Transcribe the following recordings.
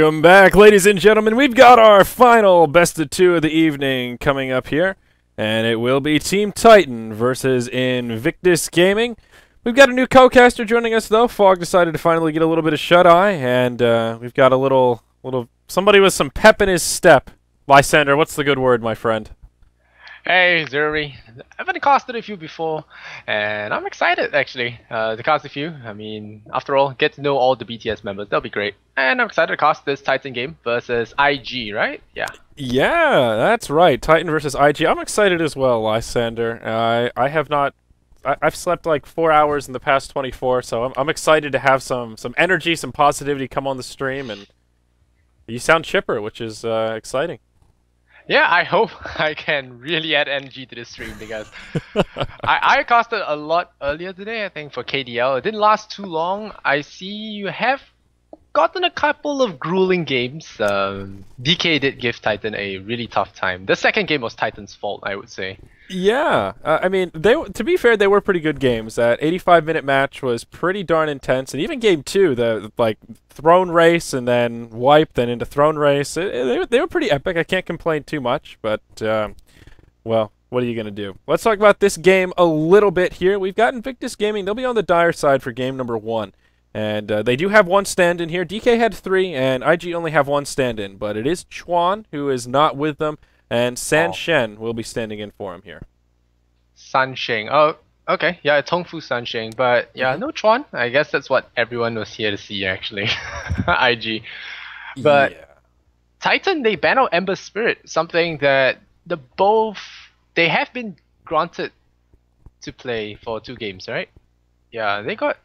Welcome back, ladies and gentlemen. We've got our final best of two of the evening coming up here, and it will be Team Titan versus Invictus Gaming. We've got a new co-caster joining us, though. Fog decided to finally get a little bit of shut-eye, and we've got a little somebody with some pep in his step. Lysander, what's the good word, my friend? Hey, Zuri. I've been casted a few before, and I'm excited actually to cast a few. I mean, after all, get to know all the BTS members. That'll be great. And I'm excited to cast this Titan game versus IG, right? Yeah. Yeah, that's right. Titan versus IG. I'm excited as well, Lysander. I have not. I've slept like 4 hours in the past 24, so I'm excited to have some energy, some positivity come on the stream, and you sound chipper, which is exciting. Yeah, I hope I can really add energy to this stream because I casted a lot earlier today, I think, for KDL. It didn't last too long. I see you have gotten a couple of grueling games. DK did give Titan a really tough time. The second game was Titan's fault, I would say. Yeah, I mean, to be fair, they were pretty good games. That 85-minute match was pretty darn intense, and even game two, the throne race and then wipe, then into throne race, they were pretty epic. I can't complain too much, but well, what are you gonna do? Let's talk about this game a little bit here. We've got Invictus Gaming. They'll be on the dire side for game number 1. And they do have one stand-in here. DK had 3, and IG only have 1 stand-in. But it is Chuan who is not with them, and San Shen will be standing in for him here. Sansheng. Oh, okay. Yeah, Tongfu Sansheng. But yeah, no Chuan. I guess that's what everyone was here to see, actually. IG. But yeah. Titan, they ban out Ember Spirit, something that they have been granted to play for 2 games, right? Yeah, they got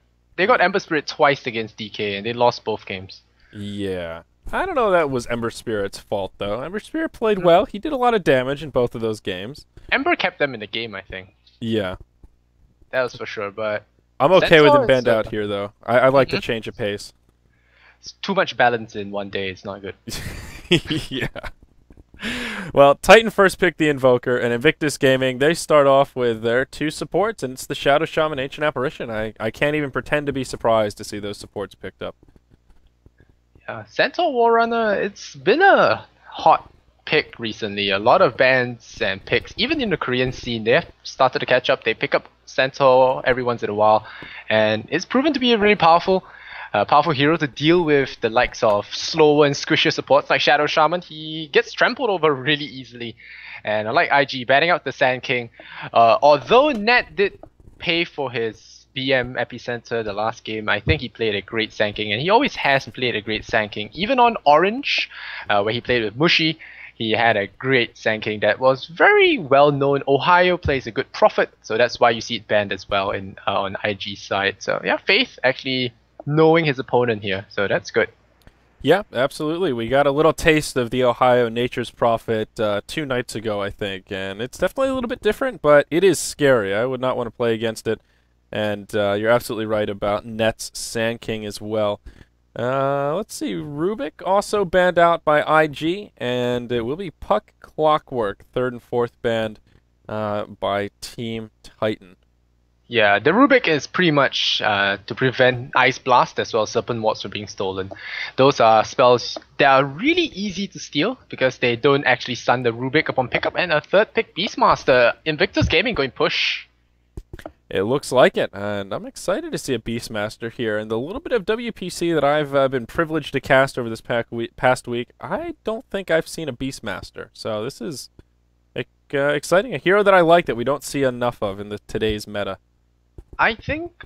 Ember Spirit twice against DK, and they lost both games. Yeah. I don't know that was Ember Spirit's fault, though. Ember Spirit played well. He did a lot of damage in both of those games. Ember kept them in the game, I think. Yeah. That was for sure, but I'm okay with him banned out here, though. I like the change of pace. It's too much balance in one day. It's not good. Yeah. Well, Titan first picked the Invoker, and Invictus Gaming, they start off with their 2 supports, and it's the Shadow Shaman, Ancient Apparition. I can't even pretend to be surprised to see those supports picked up. Yeah, Centaur Warrunner, it's been a hot pick recently. A lot of bands and picks, even in the Korean scene, they have started to catch up. They pick up Centaur every once in a while, and it's proven to be a really powerful hero to deal with the likes of slower and squishier supports like Shadow Shaman. He gets trampled over really easily. And I like IG banning out the Sand King. Although Nat did pay for his BM Epicenter the last game, I think he played a great Sand King, and he always has played a great Sand King. Even on Orange, where he played with Mushi, he had a great Sand King that was very well known. Ohio plays a good Prophet, so that's why you see it banned as well on IG side. So yeah, Faith actually knowing his opponent here, so that's good. Yeah, absolutely. We got a little taste of the Ohio Nature's Prophet 2 nights ago, I think, and it's definitely a little bit different, but it is scary. I would not want to play against it, and you're absolutely right about Net's Sand King as well. Let's see, Rubik also banned out by IG, and it will be Puck Clockwork, 3rd and 4th banned by Team Titan. Yeah, the Rubik is pretty much to prevent Ice Blast as well as Serpent Wards from being stolen. Those are spells that are really easy to steal because they don't actually stun the Rubik upon pickup. And a 3rd pick, Beastmaster. Invictus Gaming going push. It looks like it, and I'm excited to see a Beastmaster here. And the little bit of WPC that I've been privileged to cast over this past week, I don't think I've seen a Beastmaster. So this is exciting. A hero that I like that we don't see enough of in today's meta. I think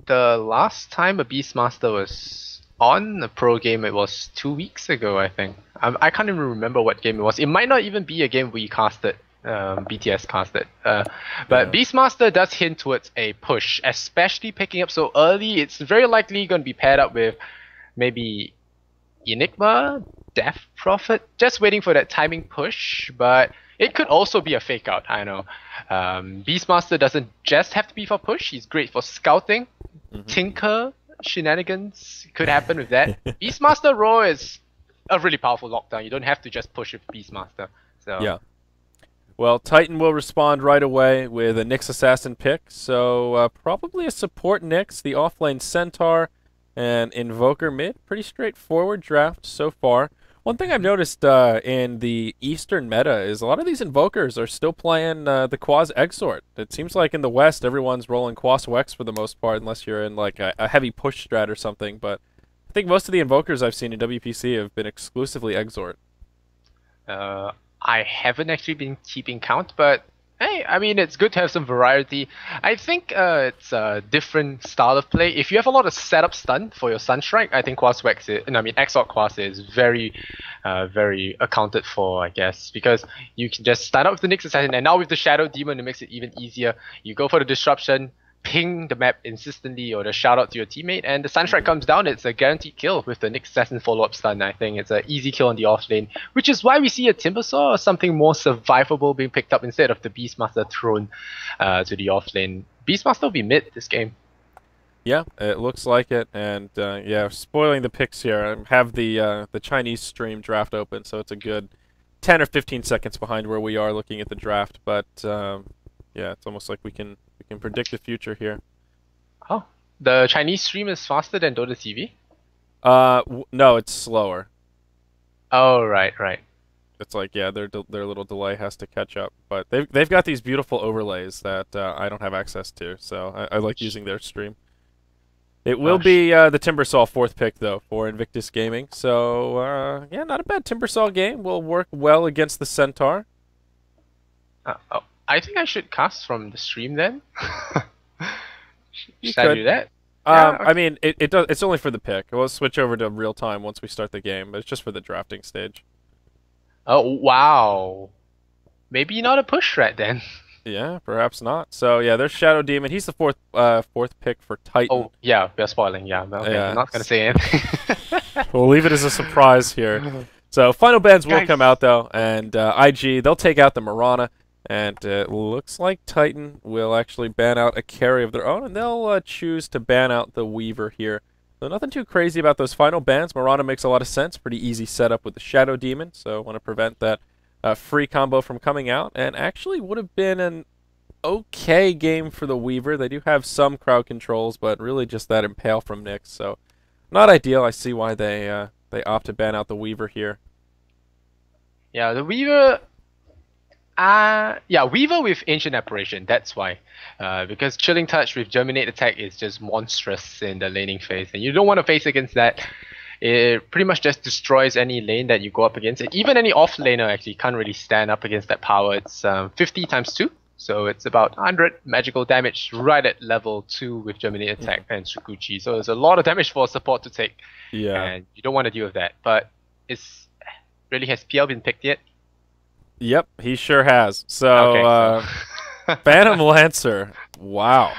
the last time a Beastmaster was on a pro game, it was 2 weeks ago, I think. I can't even remember what game it was. It might not even be a game we casted. BTS casted. But yeah. Beastmaster does hint towards a push, especially picking up so early. It's very likely going to be paired up with maybe Enigma, Death Prophet, just waiting for that timing push, but it could also be a fake out, I know. Beastmaster doesn't just have to be for push, he's great for scouting, Tinker, shenanigans could happen with that. Beastmaster Roar is a really powerful lockdown, you don't have to just push with Beastmaster. So. Yeah. Well, Titan will respond right away with a Nyx Assassin pick, so probably a support Nyx, the offlane Centaur, And Invoker mid, pretty straightforward draft so far. One thing I've noticed in the Eastern meta is a lot of these Invokers are still playing the Quas Exort. It seems like in the West, everyone's rolling Quas Wex for the most part, unless you're in like a heavy push strat or something. But I think most of the Invokers I've seen in WPC have been exclusively Exort. Uh, I haven't actually been keeping count, but hey, I mean, it's good to have some variety. I think it's a different style of play. If you have a lot of setup stun for your Sunstrike, I think Quaswex is, no, I mean, Exalt Quas is very accounted for, I guess, because you can just start out with the Nyx Assassin, and now with the Shadow Demon, it makes it even easier. You go for the disruption, ping the map insistently, or the shout out to your teammate, and the Sunstrike comes down. It's a guaranteed kill with the Nyx Assassin follow-up stun. I think it's an easy kill on the off lane, which is why we see a Timbersaw or something more survivable being picked up instead of the Beastmaster thrown to the off lane. Beastmaster will be mid this game. Yeah, it looks like it, and yeah, spoiling the picks here. I have the Chinese stream draft open, so it's a good 10 or 15 seconds behind where we are looking at the draft. But yeah, it's almost like we can predict the future here. Oh, the Chinese stream is faster than Dota TV? No, it's slower. Oh, right. It's like, yeah, their little delay has to catch up, but they've got these beautiful overlays that I don't have access to, so I like using their stream. It will be the Timbersaw 4th pick though for Invictus Gaming, so yeah, not a bad Timbersaw game. Will work well against the Centaur. Oh, I think I should cast from the stream then. You Should I could. do that? Yeah, okay. I mean, it does. It's only for the pick. We'll switch over to real time once we start the game, but it's just for the drafting stage. Oh wow. Maybe not a push threat then. Yeah, perhaps not. So yeah, there's Shadow Demon. He's the fourth pick for Titan. Oh yeah, we're spoiling. Yeah, okay. Yeah. I'm not gonna say anything. We'll leave it as a surprise here. So final bans will Guys. come out though, and IG they'll take out the Mirana, and it looks like Titan will actually ban out a carry of their own, and they'll choose to ban out the Weaver here. So nothing too crazy about those final bans. Mirana makes a lot of sense. Pretty easy setup with the Shadow Demon, so want to prevent that free combo from coming out, and actually would have been an okay game for the Weaver. They do have some crowd controls, but really just that Impale from Nyx, so not ideal. I see why they opt to ban out the Weaver here. Yeah, the Weaver. Yeah, Weaver with Ancient Apparition. That's why. Because Chilling Touch with Germinate Attack is just monstrous in the laning phase, and you don't want to face against that. It pretty much just destroys any lane that you go up against. Even any off laner actually can't really stand up against that power. It's 50 times 2, so it's about 100 magical damage right at level 2 with Germinate Attack and Tsukuchi. So there's a lot of damage for support to take. Yeah. And you don't want to deal with that. But it's really, has PL been picked yet? Yep, he sure has. So, Okay, Phantom Lancer. Wow.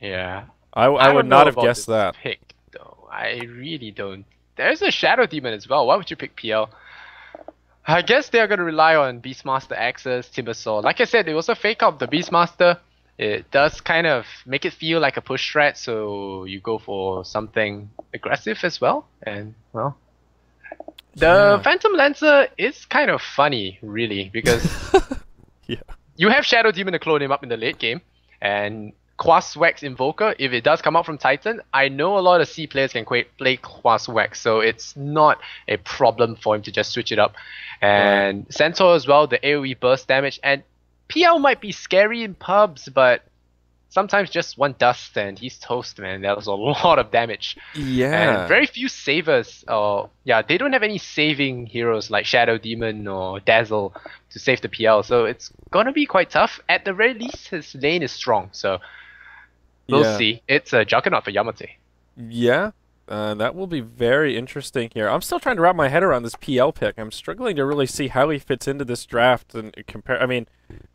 Yeah. I don't would know not have about guessed this that. pick, though. I really don't. There's a Shadow Demon as well. Why would you pick PL? I guess they're going to rely on Beastmaster access, Timbersaw. Like I said, they also fake out the Beastmaster. It does kind of make it feel like a push strat, so you go for something aggressive as well. And, well, the Phantom Lancer is kind of funny, really, because Yeah. you have Shadow Demon to clone him up in the late game, and Quas Wax Invoker, if it does come out from Titan, I know a lot of C players can play Quas Wax, so it's not a problem for him to just switch it up. And Centaur as well, the AoE burst damage, and PL might be scary in pubs, but sometimes just one dust and he's toast, man. That was a lot of damage. Yeah. And very few savers, yeah, they don't have any saving heroes like Shadow Demon or Dazzle to save the PL, so it's gonna be quite tough. At the very least, his lane is strong, so we'll see. It's a juggernaut for Yamate. Yeah, that will be very interesting here. I'm still trying to wrap my head around this PL pick. I'm struggling to really see how he fits into this draft and compare. I mean,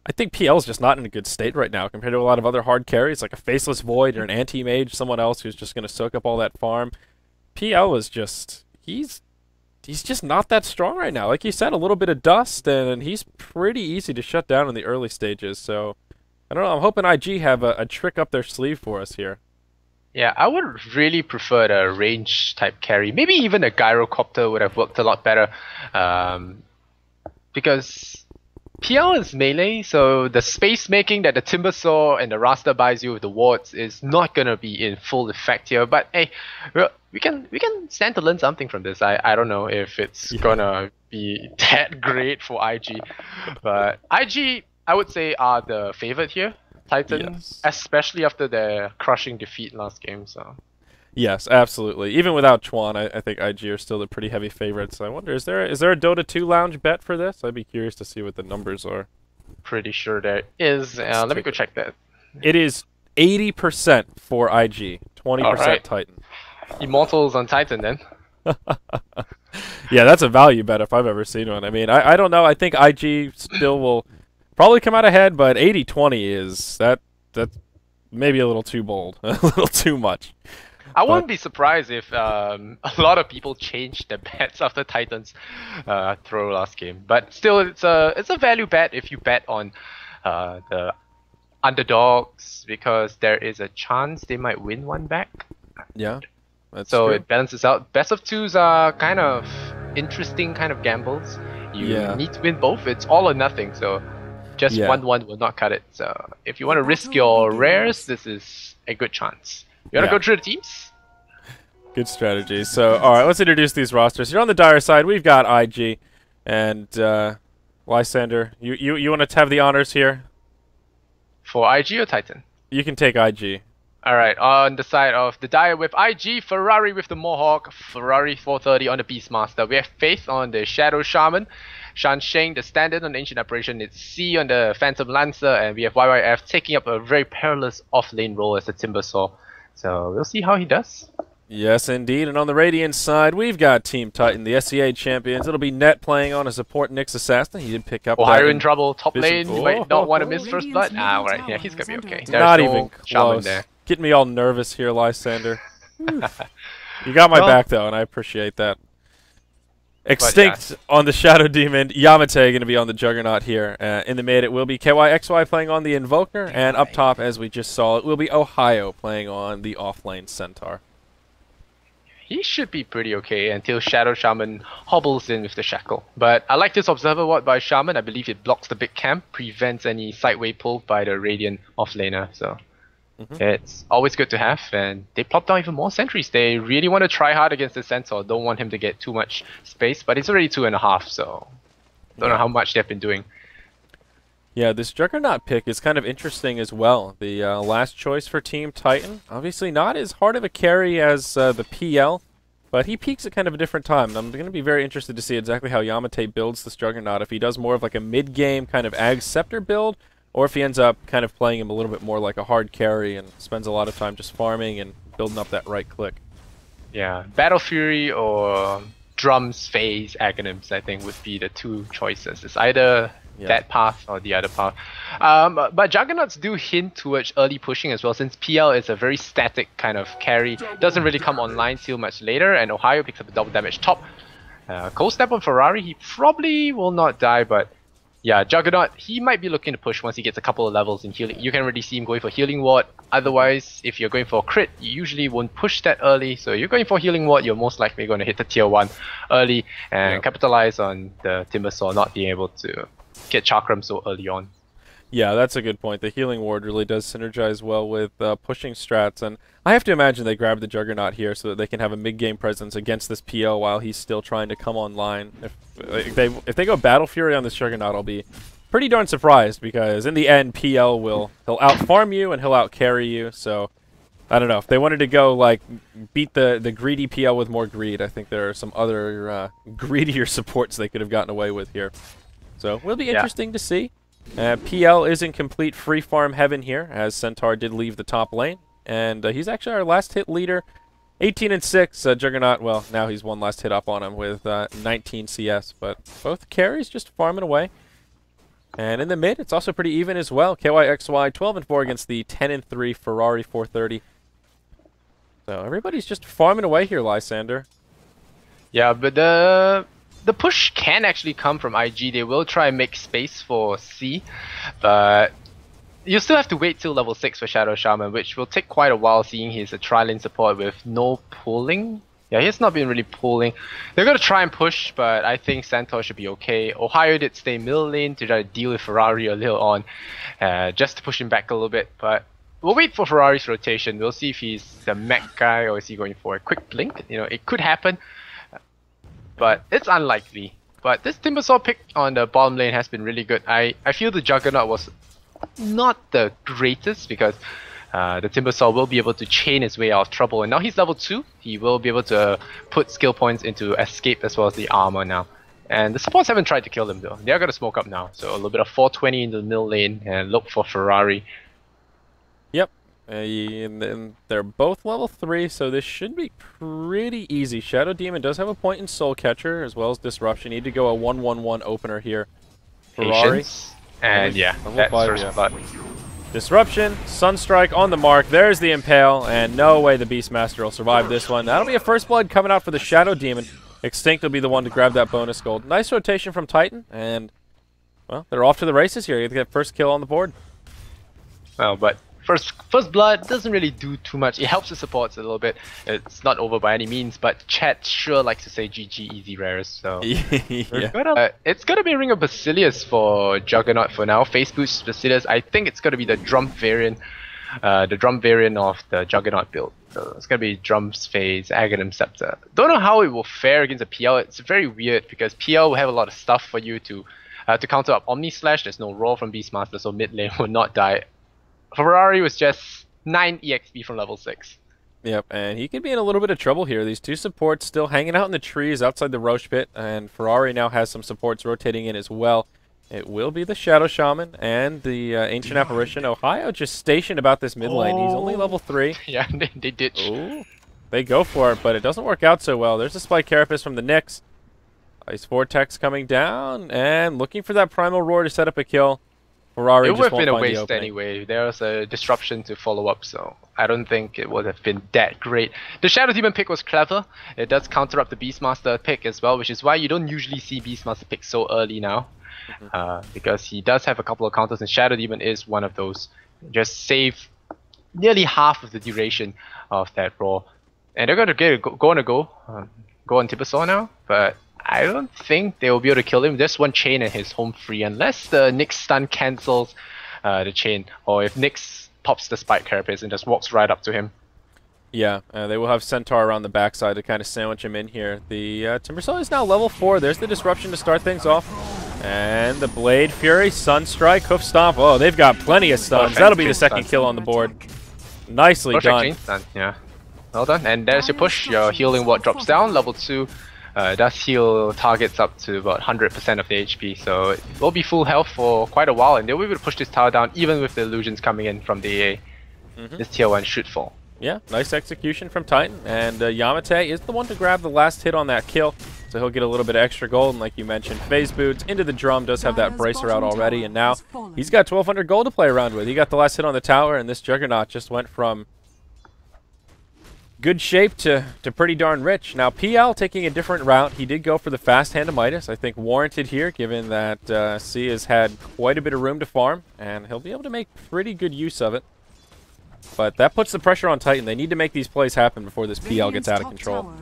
I think PL is just not in a good state right now compared to a lot of other hard carries, like a Faceless Void or an Anti-Mage, someone else who's just going to soak up all that farm. PL is just, he's just not that strong right now. Like you said, a little bit of dust, and he's pretty easy to shut down in the early stages. So, I don't know. I'm hoping IG have a trick up their sleeve for us here. Yeah, I would really prefer the range type carry. Maybe even a Gyrocopter would have worked a lot better. Because PL is melee, so the space making that the Timber Saw and the Rasta buys you with the wards is not gonna be in full effect here. But hey, we can stand to learn something from this. I don't know if it's gonna be that great for IG, but IG I would say are the favorite here. Titan, Yes. especially after their crushing defeat last game. So Yes, absolutely. Even without Chuan, I think IG are still the pretty heavy favorites. I wonder, is there a Dota 2 lounge bet for this? I'd be curious to see what the numbers are. pretty sure there is. Let me go check that. It is 80% for IG, 20% Alright. Titan. Immortals on Titan then. Yeah, that's a value bet if I've ever seen one. I mean, I don't know. I think IG still will probably come out ahead, but 80-20 is that's maybe a little too bold, a little too much. I wouldn't be surprised if a lot of people changed their bets after Titans throw last game. But still, it's a value bet if you bet on the underdogs because there is a chance they might win one back. Yeah, that's So true. it balances out. Best of twos are kind of interesting kind of gambles. You Yeah. need to win both. It's all or nothing. So just Yeah. 1-1 will not cut it. So if you want to risk your rares, this is a good chance. You want to Yeah. go through the teams? Good strategy. So, all right, let's introduce these rosters. Here on the dire side, we've got IG, and Lysander. You want to have the honors here? For IG or Titan? You can take IG. Alright, on the side of the Dire with IG, Ferrari with the Mohawk, Ferrari 430 on the Beastmaster. We have Faith on the Shadow Shaman, Shan Sheng the Standard on the Ancient Apparition, it's C on the Phantom Lancer, and we have YYF taking up a very perilous off-lane role as the Timber Saw. So we'll see how he does. Yes, indeed. And on the Radiant side, we've got Team Titan, the SEA champions. It'll be Net playing on a support Nyx Assassin. He did pick up Ohio that in trouble, top Visit- lane, you might not want to Oh. miss first blood. Ah, alright, yeah, he's gonna be okay. There's Not no even Shaman close. there. Getting me all nervous here, Lysander. You got my Well- back, though, and I appreciate that. Extinct on the Shadow Demon. Yamate going to be on the Juggernaut here. In the mid, it will be KYXY playing on the Invoker. And up top, as we just saw, it will be Ohio playing on the offlane Centaur. He should be pretty okay until Shadow Shaman hobbles in with the Shackle. But I like this Observer Ward by Shaman. I believe it blocks the big camp, prevents any sideway pull by the Radiant offlaner. So it's always good to have. And they plop down even more sentries. They really want to try hard against the Centaur. Don't want him to get too much space. But it's already 2.5, so don't know how much they've been doing. Yeah, this Juggernaut pick is kind of interesting as well. The last choice for Team Titan. Obviously not as hard of a carry as the PL, but he peaks at kind of a different time. And I'm going to be very interested to see exactly how Yamate builds this Juggernaut. If he does more of like a mid-game kind of Ag Scepter build, or if he ends up kind of playing him a little bit more like a hard carry and spends a lot of time just farming and building up that right click. Yeah, Battle Fury or Drums Phase Aghanim's, I think, would be the two choices. It's either that path or the other path. But Juggernauts do hint towards early pushing as well, since PL is a very static kind of carry. Doesn't really come online till much later, and Ohio picks up a double damage top. Cold Step on Ferrari, he probably will not die, but yeah, Juggernaut, he might be looking to push once he gets a couple of levels in healing. You can already see him going for Healing Ward. Otherwise, if you're going for a crit, you usually won't push that early. So you're going for Healing Ward, you're most likely going to hit the tier 1 early and capitalize on the Timber Saw not being able to get Chakram so early on. Yeah, that's a good point. The Healing Ward really does synergize well with pushing strats, and I have to imagine they grabbed the Juggernaut here so that they can have a mid-game presence against this PL while he's still trying to come online. If they go Battle Fury on this Juggernaut, I'll be pretty darn surprised, because in the end, PL he'll out-farm you and he'll out-carry you, so I don't know. If they wanted to go, like, beat the greedy PL with more greed, I think there are some other greedier supports they could have gotten away with here. So, will be interesting to see. PL is in complete free farm heaven here, as Centaur did leave the top lane, and he's actually our last hit leader, 18-6. Juggernaut, well, now he's one last hit up on him with 19 CS, but both carries just farming away. And in the mid, it's also pretty even as well. KYXY 12-4 against the 10-3 Ferrari 430. So everybody's just farming away here, Lysander. Yeah, but the push can actually come from IG. They will try and make space for C, but you still have to wait till level 6 for Shadow Shaman, which will take quite a while, seeing he's a tri-lane support with no pulling Yeah, he's not been really pulling. They're gonna try and push, but I think Centaur should be okay. Ohio did stay middle lane to try to deal with Ferrari a little on, just to push him back a little bit. But we'll wait for Ferrari's rotation. We'll see if he's the mech guy or is he going for a quick blink. You know, it could happen, but it's unlikely. But this Timbersaw pick on the bottom lane has been really good. I feel the Juggernaut was not the greatest because the Timbersaw will be able to chain his way out of trouble, and now he's level 2. He will be able to put skill points into escape as well as the armor now. And the supports haven't tried to kill him though. They're gonna smoke up now, so a little bit of 420 in the middle lane and look for Ferrari. Yep. And they're both level 3, so this should be pretty easy. Shadow Demon does have a point in Soul Catcher as well as Disruption. Need to go a 1-1-1 opener here. Ferrari. Patience. And yeah, level that's 5, first yeah. blood. Disruption, Sunstrike on the mark. There's the Impale, and no way the Beastmaster will survive this one. That'll be a first blood coming out for the Shadow Demon. Extinct will be the one to grab that bonus gold. Nice rotation from Titan, and well, they're off to the races here. Get that first kill on the board. Well, but first blood doesn't really do too much. It helps the supports a little bit. It's not over by any means, but chat sure likes to say GG easy rares. So Yeah. it's gonna be Ring of Basilius for Juggernaut for now. Face boost Basilius. I think it's gonna be the drum variant, of the Juggernaut build. So it's gonna be drums phase, Aghanim Scepter. Don't know how it will fare against a PL. It's very weird because PL will have a lot of stuff for you to counter up Omni Slash. There's no roll from Beastmaster, so mid lane will not die. Ferrari was just 9 EXP from level 6. Yep, and he could be in a little bit of trouble here. These two supports still hanging out in the trees outside the Roche Pit, and Ferrari now has some supports rotating in as well. It will be the Shadow Shaman and the Ancient Apparition. Ohio just stationed about this mid lane. He's only level 3. Yeah, they ditch. Ooh, they go for it, but it doesn't work out so well. There's a Spike Carapace from the Nyx. Ice Vortex coming down, and looking for that Primal Roar to set up a kill. Ferrari It just would have won't been a find the waste opening. anyway. There was a disruption to follow up, so I don't think it would have been that great. The Shadow Demon pick was clever. It does counter up the Beastmaster pick as well, which is why you don't usually see Beastmaster pick so early now. Because he does have a couple of counters, and Shadow Demon is one of those. Just save nearly half of the duration of that roar. And they're going to go on Timbersaw now, but I don't think they will be able to kill him. There's one chain and he's home free unless the Nyx stun cancels the chain, or if Nyx pops the Spike Carapace and just walks right up to him. Yeah, they will have Centaur around the backside to kind of sandwich him in here. The Timbersaw is now level 4. There's the disruption to start things off. And the Blade Fury, Sunstrike, Hoof Stomp. Oh, they've got plenty of stuns. Perfect. That'll be the second kill on the board. Nicely Perfect done. chain stun, yeah. Well done. And there's your push. Your healing ward drops down. Level 2 does heal targets up to about 100% of the HP. So it will be full health for quite a while. And they'll be able to push this tower down even with the illusions coming in from the AA. This tier 1 should fall. Yeah, nice execution from Titan. And Yamate is the one to grab the last hit on that kill. So he'll get a little bit of extra gold. And like you mentioned, Phase Boots into the drum does have that bracer out already. And now he's got 1,200 gold to play around with. He got the last hit on the tower. And this Juggernaut just went from good shape to pretty darn rich. Now PL taking a different route. He did go for the fast hand of Midas. I think warranted here given that C has had quite a bit of room to farm. And he'll be able to make pretty good use of it. But that puts the pressure on Titan. They need to make these plays happen before this PL gets out of control.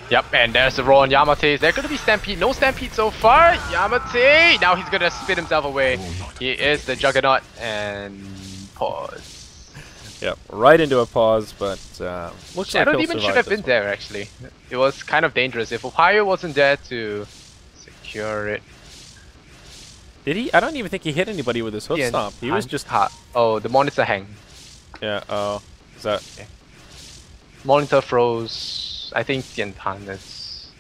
Yep, and there's the roll on Yamate. Is there going to be Stampede? No Stampede so far. Yamate! Now he's going to spin himself away. He is the Juggernaut. And pause. Yep, right into a pause, but looks Shadow like he'll Demon should survive have this been one. there actually. It was kind of dangerous. If Ohio wasn't there to secure it. Did he? I don't even think he hit anybody with his hoof stomp. He was just... Oh, the monitor hang. Yeah, oh. Is that... Okay. Monitor froze. I think Tiantan is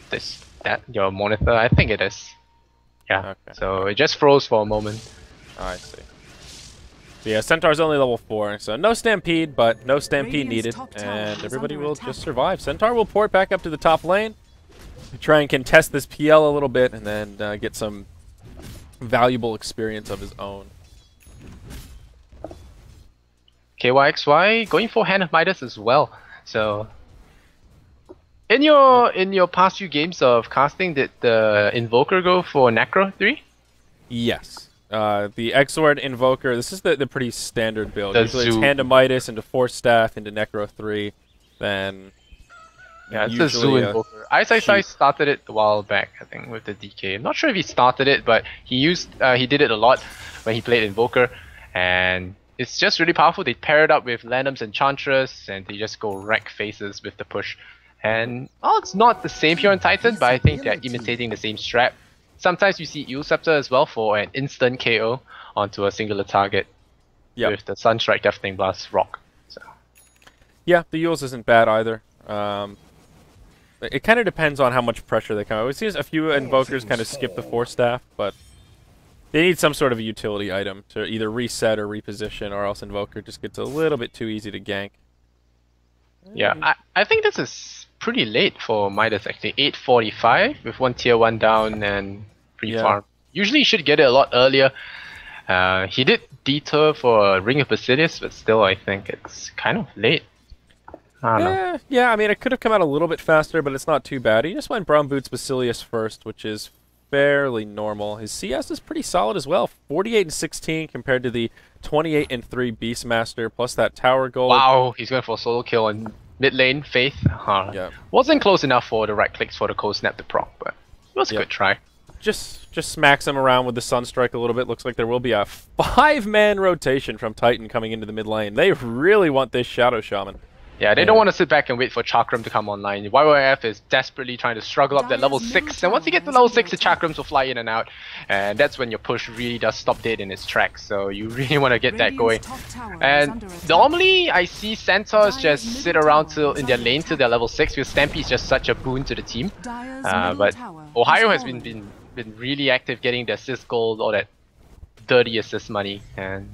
your monitor. I think it is. Yeah. Okay. So it just froze for a moment. Oh, I see. So yeah, Centaur's only level 4, so no Stampede, but no Stampede needed, and everybody will just survive. Centaur will port back up to the top lane, try and contest this PL a little bit, and then get some valuable experience of his own. KYXY going for Hand of Midas as well. So in your past few games of casting, did the Invoker go for Necro 3? Yes. The Exord Invoker, this is the pretty standard build. The Usually it's Zoo. Hand of Midas into Force Staff into Necro 3, then Yeah, it's a Usually, Zoo Invoker. Ice started it a while back, I think, with the DK. I'm not sure if he started it, but he did it a lot when he played Invoker, and it's just really powerful. They pair it up with Lanham's Enchantress, and they just go wreck faces with the push. And well, it's not the same here on Titan, but I think they're imitating the same strat. Sometimes you see Eel Scepter as well for an instant KO onto a singular target with the Sunstrike Deafening Blast Rock. So yeah, the Yules isn't bad either. It kind of depends on how much pressure they come out. We've seen a few Invokers kind of skip the Force Staff, but they need some sort of a utility item to either reset or reposition, or else Invoker just gets a little bit too easy to gank. Yeah, I think this is pretty late for Midas actually. 8:45 with one tier 1 down and pre-farm. Usually you should get it a lot earlier. He did detour for a Ring of Basilius, but still I think it's kind of late. I don't know. Yeah, I mean it could have come out a little bit faster, but it's not too bad. He just went Brown Boots Basilius first, which is fairly normal. His CS is pretty solid as well. 48-16 compared to the 28-3 Beastmaster, plus that tower gold. Wow, he's going for a solo kill on mid lane, Faith. Wasn't close enough for the right clicks for the cold snap to proc, but it was a good try. Just smacks him around with the Sunstrike a little bit. Looks like there will be a 5-man rotation from Titan coming into the mid lane. They really want this Shadow Shaman. Yeah, they don't want to sit back and wait for Chakram to come online. YYF is desperately trying to struggle up that level 6, and once you get to level 6, the Chakrams will fly in and out, and that's when your push really does stop dead in its tracks, so you really want to get that going. And normally, I see Centaurs just sit around till in their lane till they're level 6, because Stampy is just such a boon to the team. But Ohio has been really active getting the assist gold, all that dirty assist money, and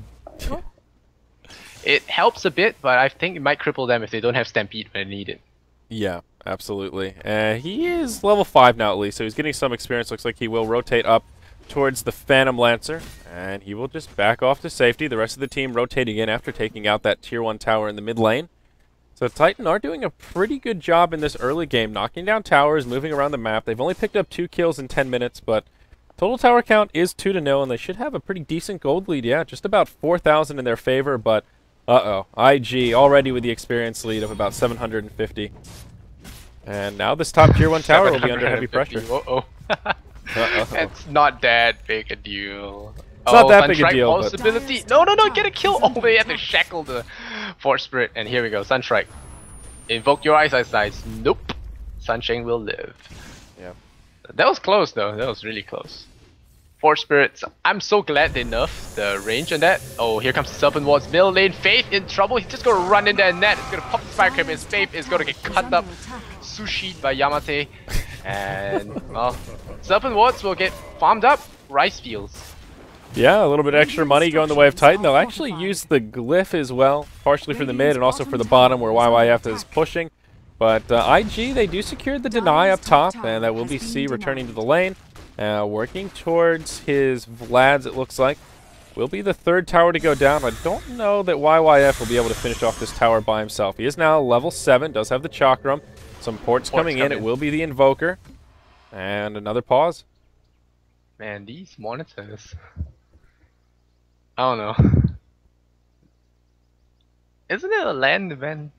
it helps a bit, but I think it might cripple them if they don't have Stampede when they need it. Yeah, absolutely. He is level 5 now at least, so he's getting some experience. Looks like he will rotate up towards the Phantom Lancer, and he will just back off to safety. The rest of the team rotating in after taking out that tier 1 tower in the mid lane. So Titan are doing a pretty good job in this early game, knocking down towers, moving around the map. They've only picked up 2 kills in 10 minutes, but total tower count is 2-0, and they should have a pretty decent gold lead. Yeah, just about 4,000 in their favor, but IG already with the experience lead of about 750. And now this top tier 1 tower will be under heavy pressure. It's not that big a deal. It's not that big a deal, possibility. No, get a kill! Oh, they have to shackle the Force Spirit, and here we go, Sunstrike. Invoke your eyes. Nope. Sunshine will live. Yeah. That was close though, that was really close. Force Spirits, I'm so glad they nerfed the range on that. Oh, here comes the Serpent Wards, middle lane, Faith in trouble. He's just gonna run in there and net. It's gonna pop the Spire Crimp, his Faith is gonna get cut up, sushied by Yamate. And, well, Serpent Wards will get farmed up, rice fields. Yeah, a little bit extra money going the way of Titan. They'll actually use the Glyph as well, partially for the mid and also for the bottom where YYF is pushing. But IG, they do secure the deny up top, and that will be C returning to the lane. Working towards his Vlads, it looks like. Will be the 3rd tower to go down. I don't know that YYF will be able to finish off this tower by himself. He is now level 7, does have the Chakram. Some ports coming in. It will be the Invoker. And another pause. Man, these monitors. I don't know. Isn't it a land event?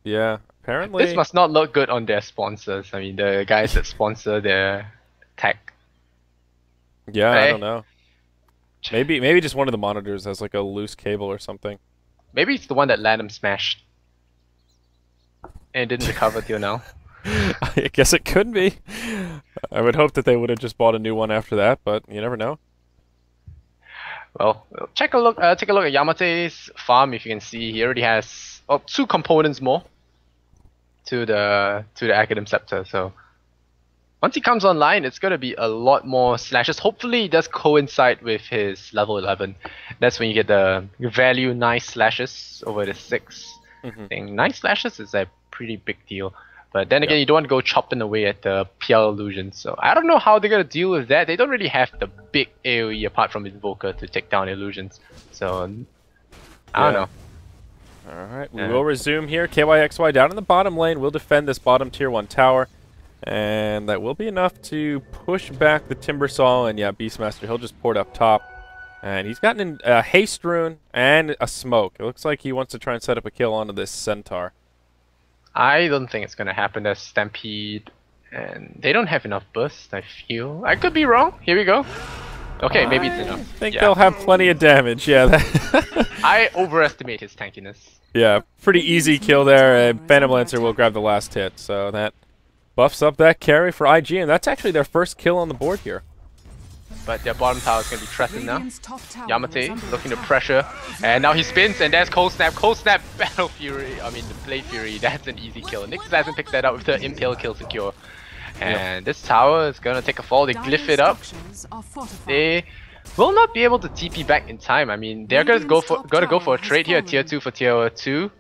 Yeah, apparently. This must not look good on their sponsors. I mean, the guys that sponsor their tech. Yeah, I don't know. Maybe just one of the monitors has like a loose cable or something. Maybe it's the one that Lanham smashed and didn't recover till now. I guess it could be. I would hope that they would have just bought a new one after that, but you never know. Well, take a look at Yamate's farm. If you can see, he already has 2 components more to the Academ Scepter. So once he comes online, it's going to be a lot more slashes. Hopefully, it does coincide with his level 11. That's when you get the value 9 slashes over the 6 thing. 9 slashes is a pretty big deal. But then again, you don't want to go chopping away at the PL illusion. So I don't know how they're going to deal with that. They don't really have the big AoE apart from Invoker to take down illusions. So I don't know. Alright, we will resume here. KYXY down in the bottom lane will defend this bottom tier 1 tower. And that will be enough to push back the Timbersaw. And yeah, Beastmaster, he'll just port up top. And he's gotten a haste rune and a smoke. It looks like he wants to try and set up a kill onto this Centaur. I don't think it's gonna happen. There's Stampede, and they don't have enough burst, I feel. I could be wrong. Here we go. Okay, maybe it's enough. I think they'll have plenty of damage, yeah. I overestimate his tankiness. Yeah, pretty easy kill there, and Phantom Lancer will grab the last hit, so that buffs up that carry for IG, and that's actually their first kill on the board here. But their bottom tower is going to be threatened now. Yamate looking to pressure, and now he spins, and there's Cold Snap. Cold Snap, Battle Fury, I mean the Blade Fury, that's an easy kill. Nixus hasn't picked that up with the Impale kill secure. And this tower is going to take a fall, they glyph it up. They will not be able to TP back in time. I mean, they're going to go for a trade here, tier 2 for tier 2.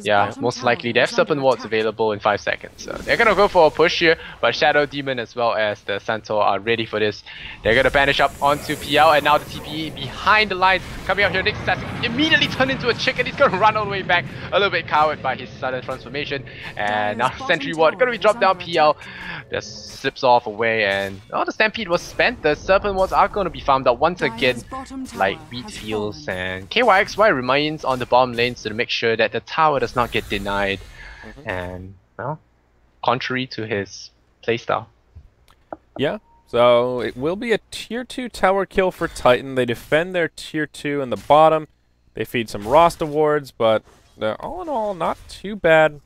Yeah, most likely. They have Serpent Wards available in 5 seconds. So they're going to go for a push here, but Shadow Demon as well as the Centaur are ready for this. They're going to banish up onto PL, and now the TP behind the lines coming out here. Nixus has to immediately turn into a chicken. He's going to run all the way back, a little bit cowed by his sudden transformation. And now Sentry Ward going to be dropped down. PL just slips off away, and the Stampede was spent. The Serpent Wards are going to be farmed out once again, like wheat fields, and KYXY remains on the bottom lanes to make sure that the tower does not get denied. And well, contrary to his playstyle. Yeah, so it will be a tier 2 tower kill for Titan. They defend their tier 2 in the bottom. They feed some Rost awards, but all in all, not too bad.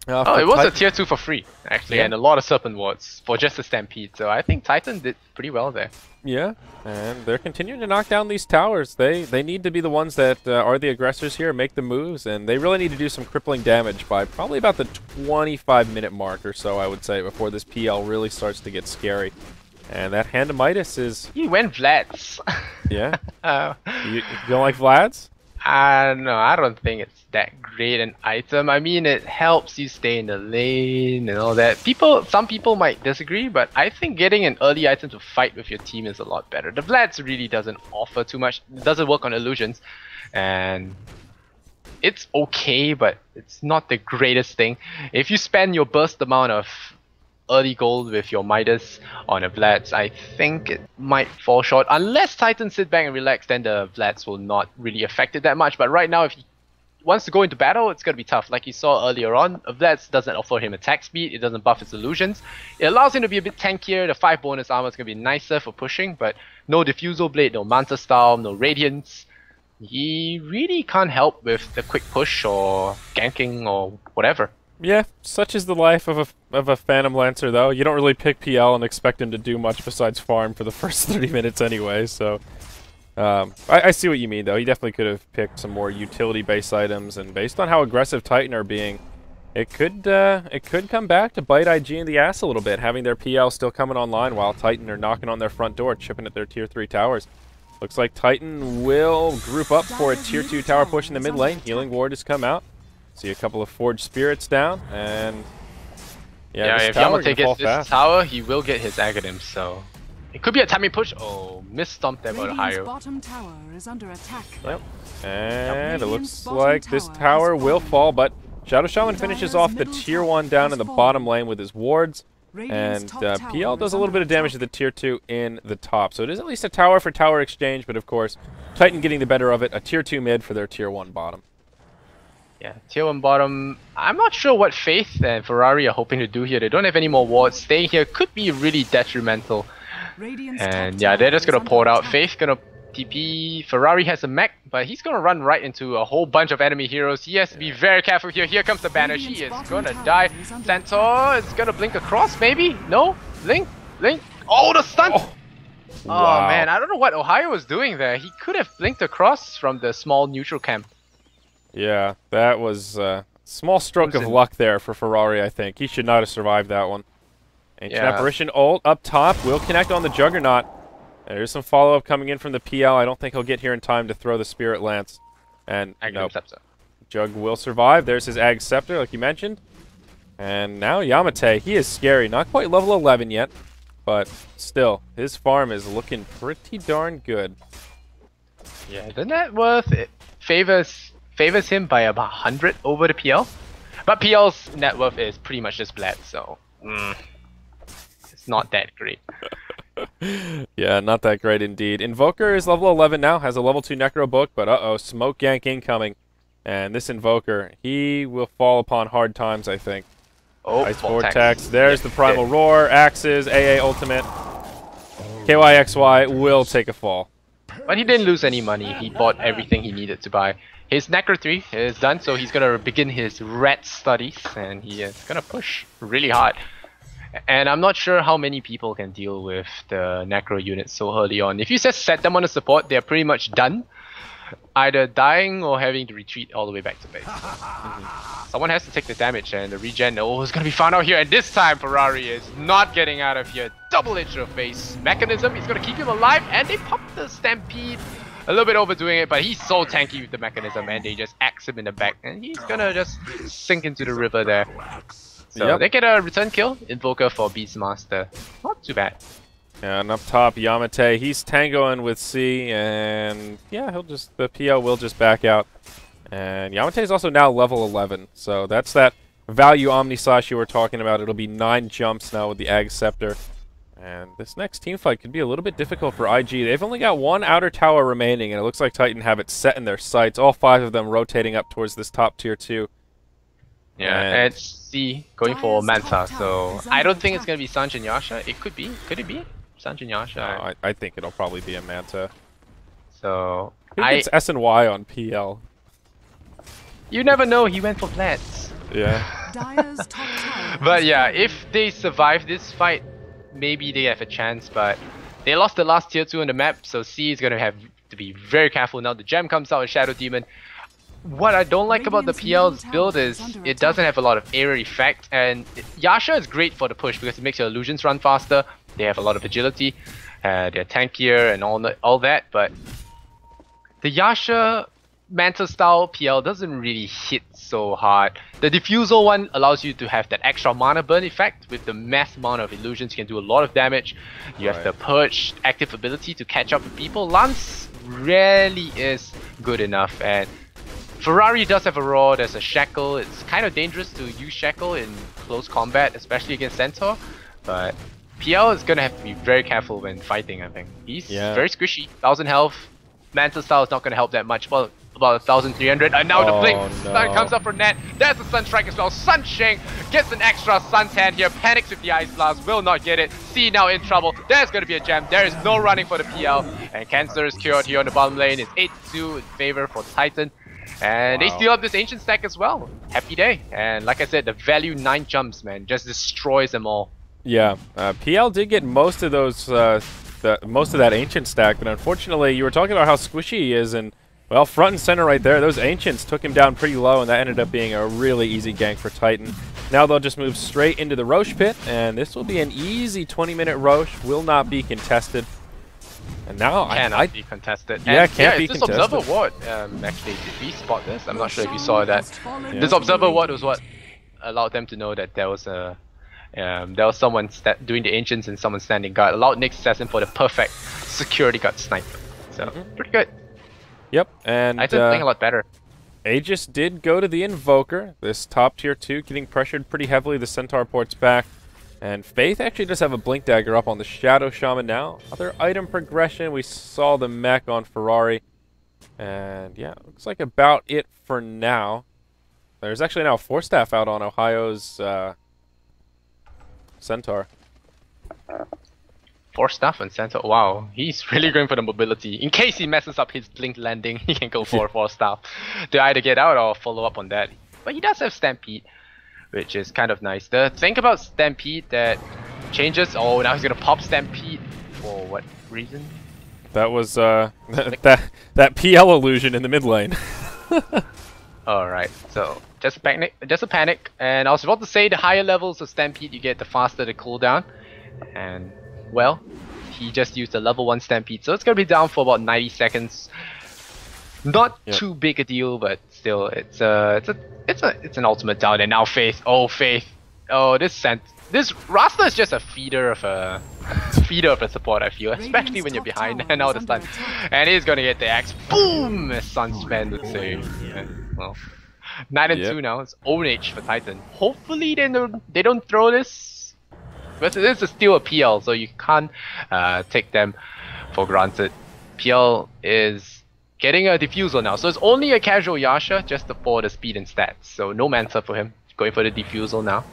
It was a tier 2 for free, actually, and a lot of Serpent Wards for just a Stampede, so I think Titan did pretty well there. Yeah, and they're continuing to knock down these towers. They need to be the ones that are the aggressors here, make the moves, and they really need to do some crippling damage by probably about the 25-minute mark or so, I would say, before this PL really starts to get scary. And that Hand of Midas is... He went Vlad's. Yeah? You don't like Vlad's? No, I don't think it's that great an item. I mean, it helps you stay in the lane and all that. Some people might disagree, but I think getting an early item to fight with your team is a lot better. The Vlad's really doesn't offer too much. It doesn't work on illusions, and it's okay, but it's not the greatest thing. If you spend your burst amount of early gold with your Midas on a Vlads, I think it might fall short. Unless Titans sit back and relax, then the Vlads will not really affect it that much. But right now, if he wants to go into battle, it's going to be tough. Like you saw earlier on, Vlads doesn't offer him attack speed, it doesn't buff his illusions. It allows him to be a bit tankier. The 5 bonus armor is going to be nicer for pushing, but no Diffusal Blade, no Manta Storm, no Radiance. He really can't help with the quick push or ganking or whatever. Yeah, such is the life of a Phantom Lancer, though. You don't really pick PL and expect him to do much besides farm for the first 30 minutes anyway, so... I see what you mean, though. He definitely could have picked some more utility-based items, and based on how aggressive Titan are being, it could come back to bite IG in the ass a little bit, having their PL still coming online while Titan are knocking on their front door, chipping at their tier 3 towers. Looks like Titan will group up for a tier 2 tower push in the mid lane. Healing Ward has come out. See a couple of Forged Spirits down, and yeah, if Yamate gets this tower, he will get his Aghanim, so it could be a timing push. Oh, missed-stomped there by Ohio. Bottom tower is under attack. Yep. And it looks like this tower will fall, but Shadow Shaman finishes off the tier 1 down in the bottom lane with his wards, and PL does a little bit of damage to the tier 2 in the top. So it is at least a tower for tower exchange, but of course, Titan getting the better of it, a tier 2 mid for their tier 1 bottom. Yeah, tier 1 bottom. I'm not sure what Faith and Ferrari are hoping to do here. They don't have any more wards. Staying here could be really detrimental. And yeah, they're just gonna pour it out. Faith gonna TP. Ferrari has a mech, but he's gonna run right into a whole bunch of enemy heroes. He has to be very careful here. Here comes the banish. He is gonna die. Centaur is gonna blink across, maybe? No? Blink? Blink? Oh, the stun! Oh, wow. Man, I don't know what Ohio was doing there. He could have blinked across from the small neutral camp. Yeah, that was a small stroke of luck there for Ferrari, I think. He should not have survived that one. Ancient Apparition ult up top will connect on the Juggernaut. There's some follow-up coming in from the PL. I don't think he'll get here in time to throw the Spirit Lance. And nope. Jug will survive. There's his Ag Scepter, like you mentioned. And now Yamate, he is scary. Not quite level 11 yet, but still, his farm is looking pretty darn good. Yeah, the net worth it favors him by about 100 over the PL. But PL's net worth is pretty much just Vlad, so it's not that great. Yeah, not that great indeed. Invoker is level 11 now, has a level 2 Necro book, but uh-oh, smoke gank incoming. And this Invoker, he will fall upon hard times, I think. Oh, Ice Vortex. There's the Primal Roar, Axes, AA Ultimate. KYXY will take a fall. But he didn't lose any money. He bought everything he needed to buy. His Necro 3 is done, so he's gonna begin his rat studies, and he is gonna push really hard. And I'm not sure how many people can deal with the Necro units so early on. If you just set them on the support, they're pretty much done. Either dying or having to retreat all the way back to base. Someone has to take the damage, and the regen is gonna be found out here, and this time Ferrari is not getting out of here. Double edge to the face. Mechanism is gonna keep him alive, and they pop the Stampede. A little bit overdoing it, but he's so tanky with the mechanism, and they just axe him in the back, and he's gonna just sink into the river there. So they get a return kill. Invoker for Beastmaster. Not too bad. Yeah, and up top, Yamate, he's tangoing with C, and yeah, the PL will just back out. And Yamate is also now level 11, so that's that value Omni Slash you were talking about. It'll be 9 jumps now with the Ag Scepter. And this next team fight could be a little bit difficult for IG. They've only got 1 outer tower remaining, and it looks like Titan have it set in their sights. All 5 of them rotating up towards this top tier 2. Yeah, and C going for Manta, so I don't think it's going to be Sanj and Yasha. It could be. Could it be? Sanj and Yasha. I think it'll probably be a Manta. So Who gets S and Y on PL? You never know, he went for flats. Yeah. But yeah, if they survive this fight, maybe they have a chance, but they lost the last tier 2 on the map, so C is going to have to be very careful now. The gem comes out with Shadow Demon. What I don't like about the PL's build is it doesn't have a lot of area effect, and Yasha is great for the push because it makes your illusions run faster. They have a lot of agility, they're tankier and all that, but the Yasha Manta style PL doesn't really hit so hard. The Diffusal one allows you to have that extra mana burn effect. With the mass amount of illusions, you can do a lot of damage. You have the Purge active ability to catch up with people. Lance rarely is good enough, and Ferrari does have a Roar, there's a Shackle. It's kind of dangerous to use Shackle in close combat, especially against Centaur, but PL is gonna have to be very careful when fighting, I think. He's very squishy, 1000 health. Manta style is not gonna help that much. Well, about 1300, and now the blink sun comes up for net. There's the Sun Strike as well. Sun Sheng gets an extra suntan here, panics with the Ice Blast, will not get it. C now in trouble. There's gonna be a gem. There is no running for the PL, and Cancer is cured here on the bottom lane. It's 8-2 in favor for Titan. And they steal up this Ancient stack as well. Happy day. And like I said, the value 9 jumps, man, just destroys them all. Yeah, PL did get most of those, most of that Ancient stack, but unfortunately, you were talking about how squishy he is, and well, front and center right there, those Ancients took him down pretty low, and that ended up being a really easy gank for Titan. Now they'll just move straight into the Roche pit, and this will be an easy 20-minute Roche, will not be contested. And now cannot be contested. Yeah, and can't be contested. This Observer Ward, actually, did we spot this? I'm not sure if you saw that. Yeah. This Observer Ward was what allowed them to know that there was a someone doing the Ancients and someone standing guard. Allowed Nick's Assassin for the perfect security guard snipe. So pretty good. Yep, and I think playing a lot better. Aegis did go to the Invoker. This top tier 2 getting pressured pretty heavily. The Centaur ports back. And Faith actually does have a Blink Dagger up on the Shadow Shaman now. Other item progression, we saw the mech on Ferrari. And yeah, looks like about it for now. There's actually now a Force Staff out on Ohio's Centaur. Force Staff on Centaur, wow, he's really going for the mobility. In case he messes up his Blink landing, he can go for a Force Staff to either get out or follow up on that. But he does have Stampede, which is kind of nice. The thing about Stampede that changes, now he's gonna pop Stampede. For what reason? That was that PL illusion in the mid lane. Alright, so just a panic. And I was about to say the higher levels of Stampede you get, the faster the cooldown. And well, he just used a level 1 Stampede, so it's gonna be down for about 90 seconds. Not too big a deal, but still, it's an ultimate down. And now Faith, Faith, this Rasta is just a feeder of a support, I feel, especially when you're behind and all the stun. And he's gonna get the axe. Boom! Sunspan would say. Yeah, well, 9-2 now. It's own age for Titan. Hopefully they don't throw this, but this is still a PL, so you can't take them for granted. PL is getting a diffusal now. So it's only a casual Yasha just for the speed and stats. So no Manta for him. Going for the diffusal now.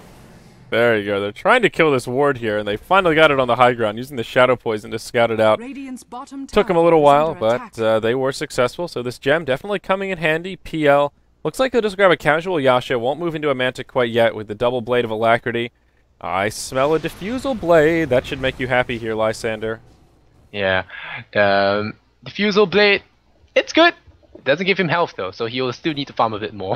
There you go. They're trying to kill this ward here, and they finally got it on the high ground using the Shadow Poison to scout it out. Radiant's bottom Took them a tower little is while, under but attack. they were successful. So this gem definitely coming in handy. PL looks like they'll just grab a casual Yasha. Won't move into a Manta quite yet with the double Blade of Alacrity. I smell a Diffusal Blade. That should make you happy here, Lysander. Yeah. Diffusal Blade, it's good. It doesn't give him health though, so he'll still need to farm a bit more.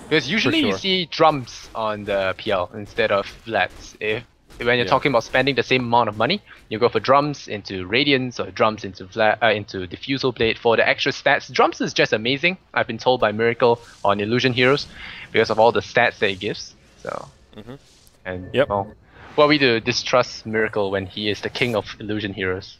Because usually you sure. see drums on the PL instead of flats. When you're talking about spending the same amount of money, you go for drums into Radiance or drums into into Diffusal Blade for the extra stats. Drums is just amazing. I've been told by Miracle on Illusion Heroes because of all the stats that it gives. So, and Yep. well, we do distrust Miracle when he is the king of Illusion Heroes.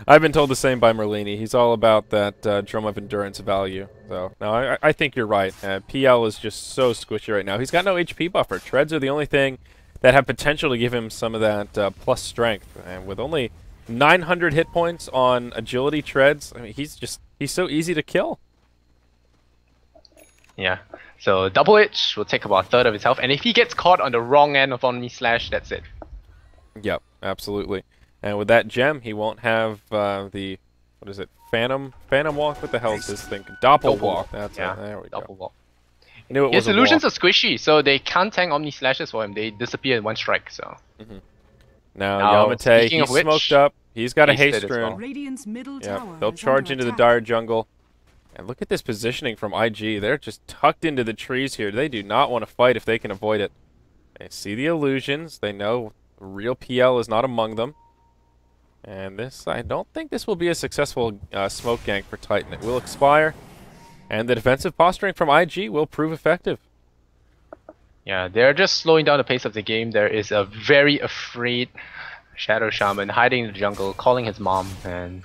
I've been told the same by Merlini. He's all about that drum of endurance value. So, no, I think you're right. PL is just so squishy right now. He's got no HP buffer. Treads are the only thing that have potential to give him some of that plus strength. And with only 900 hit points on agility treads, I mean, he's so easy to kill. Yeah. So double H will take about a third of his health, and if he gets caught on the wrong end of Omni Slash, that's it. Yep, absolutely. And with that gem, he won't have the, what is it, Phantom Walk? What the hell is this thing? Doppel Walk. That's it. There we go. Double walk. I knew it His was a illusions walk. are squishy, so they can't tank Omni Slashes for him. They disappear in one strike. So Now Yamate, speaking he's of which, smoked up. He's got a hasted haste as rune. well. Radiant's middle tower Yeah, they'll is charge under into the attack. dire jungle. And look at this positioning from IG. They're just tucked into the trees here. They do not want to fight if they can avoid it. They see the illusions. They know real PL is not among them. And this, I don't think this will be a successful smoke gank for Titan. It will expire. And the defensive posturing from IG will prove effective. yeah, they're just slowing down the pace of the game. There is a very afraid Shadow Shaman hiding in the jungle, calling his mom, and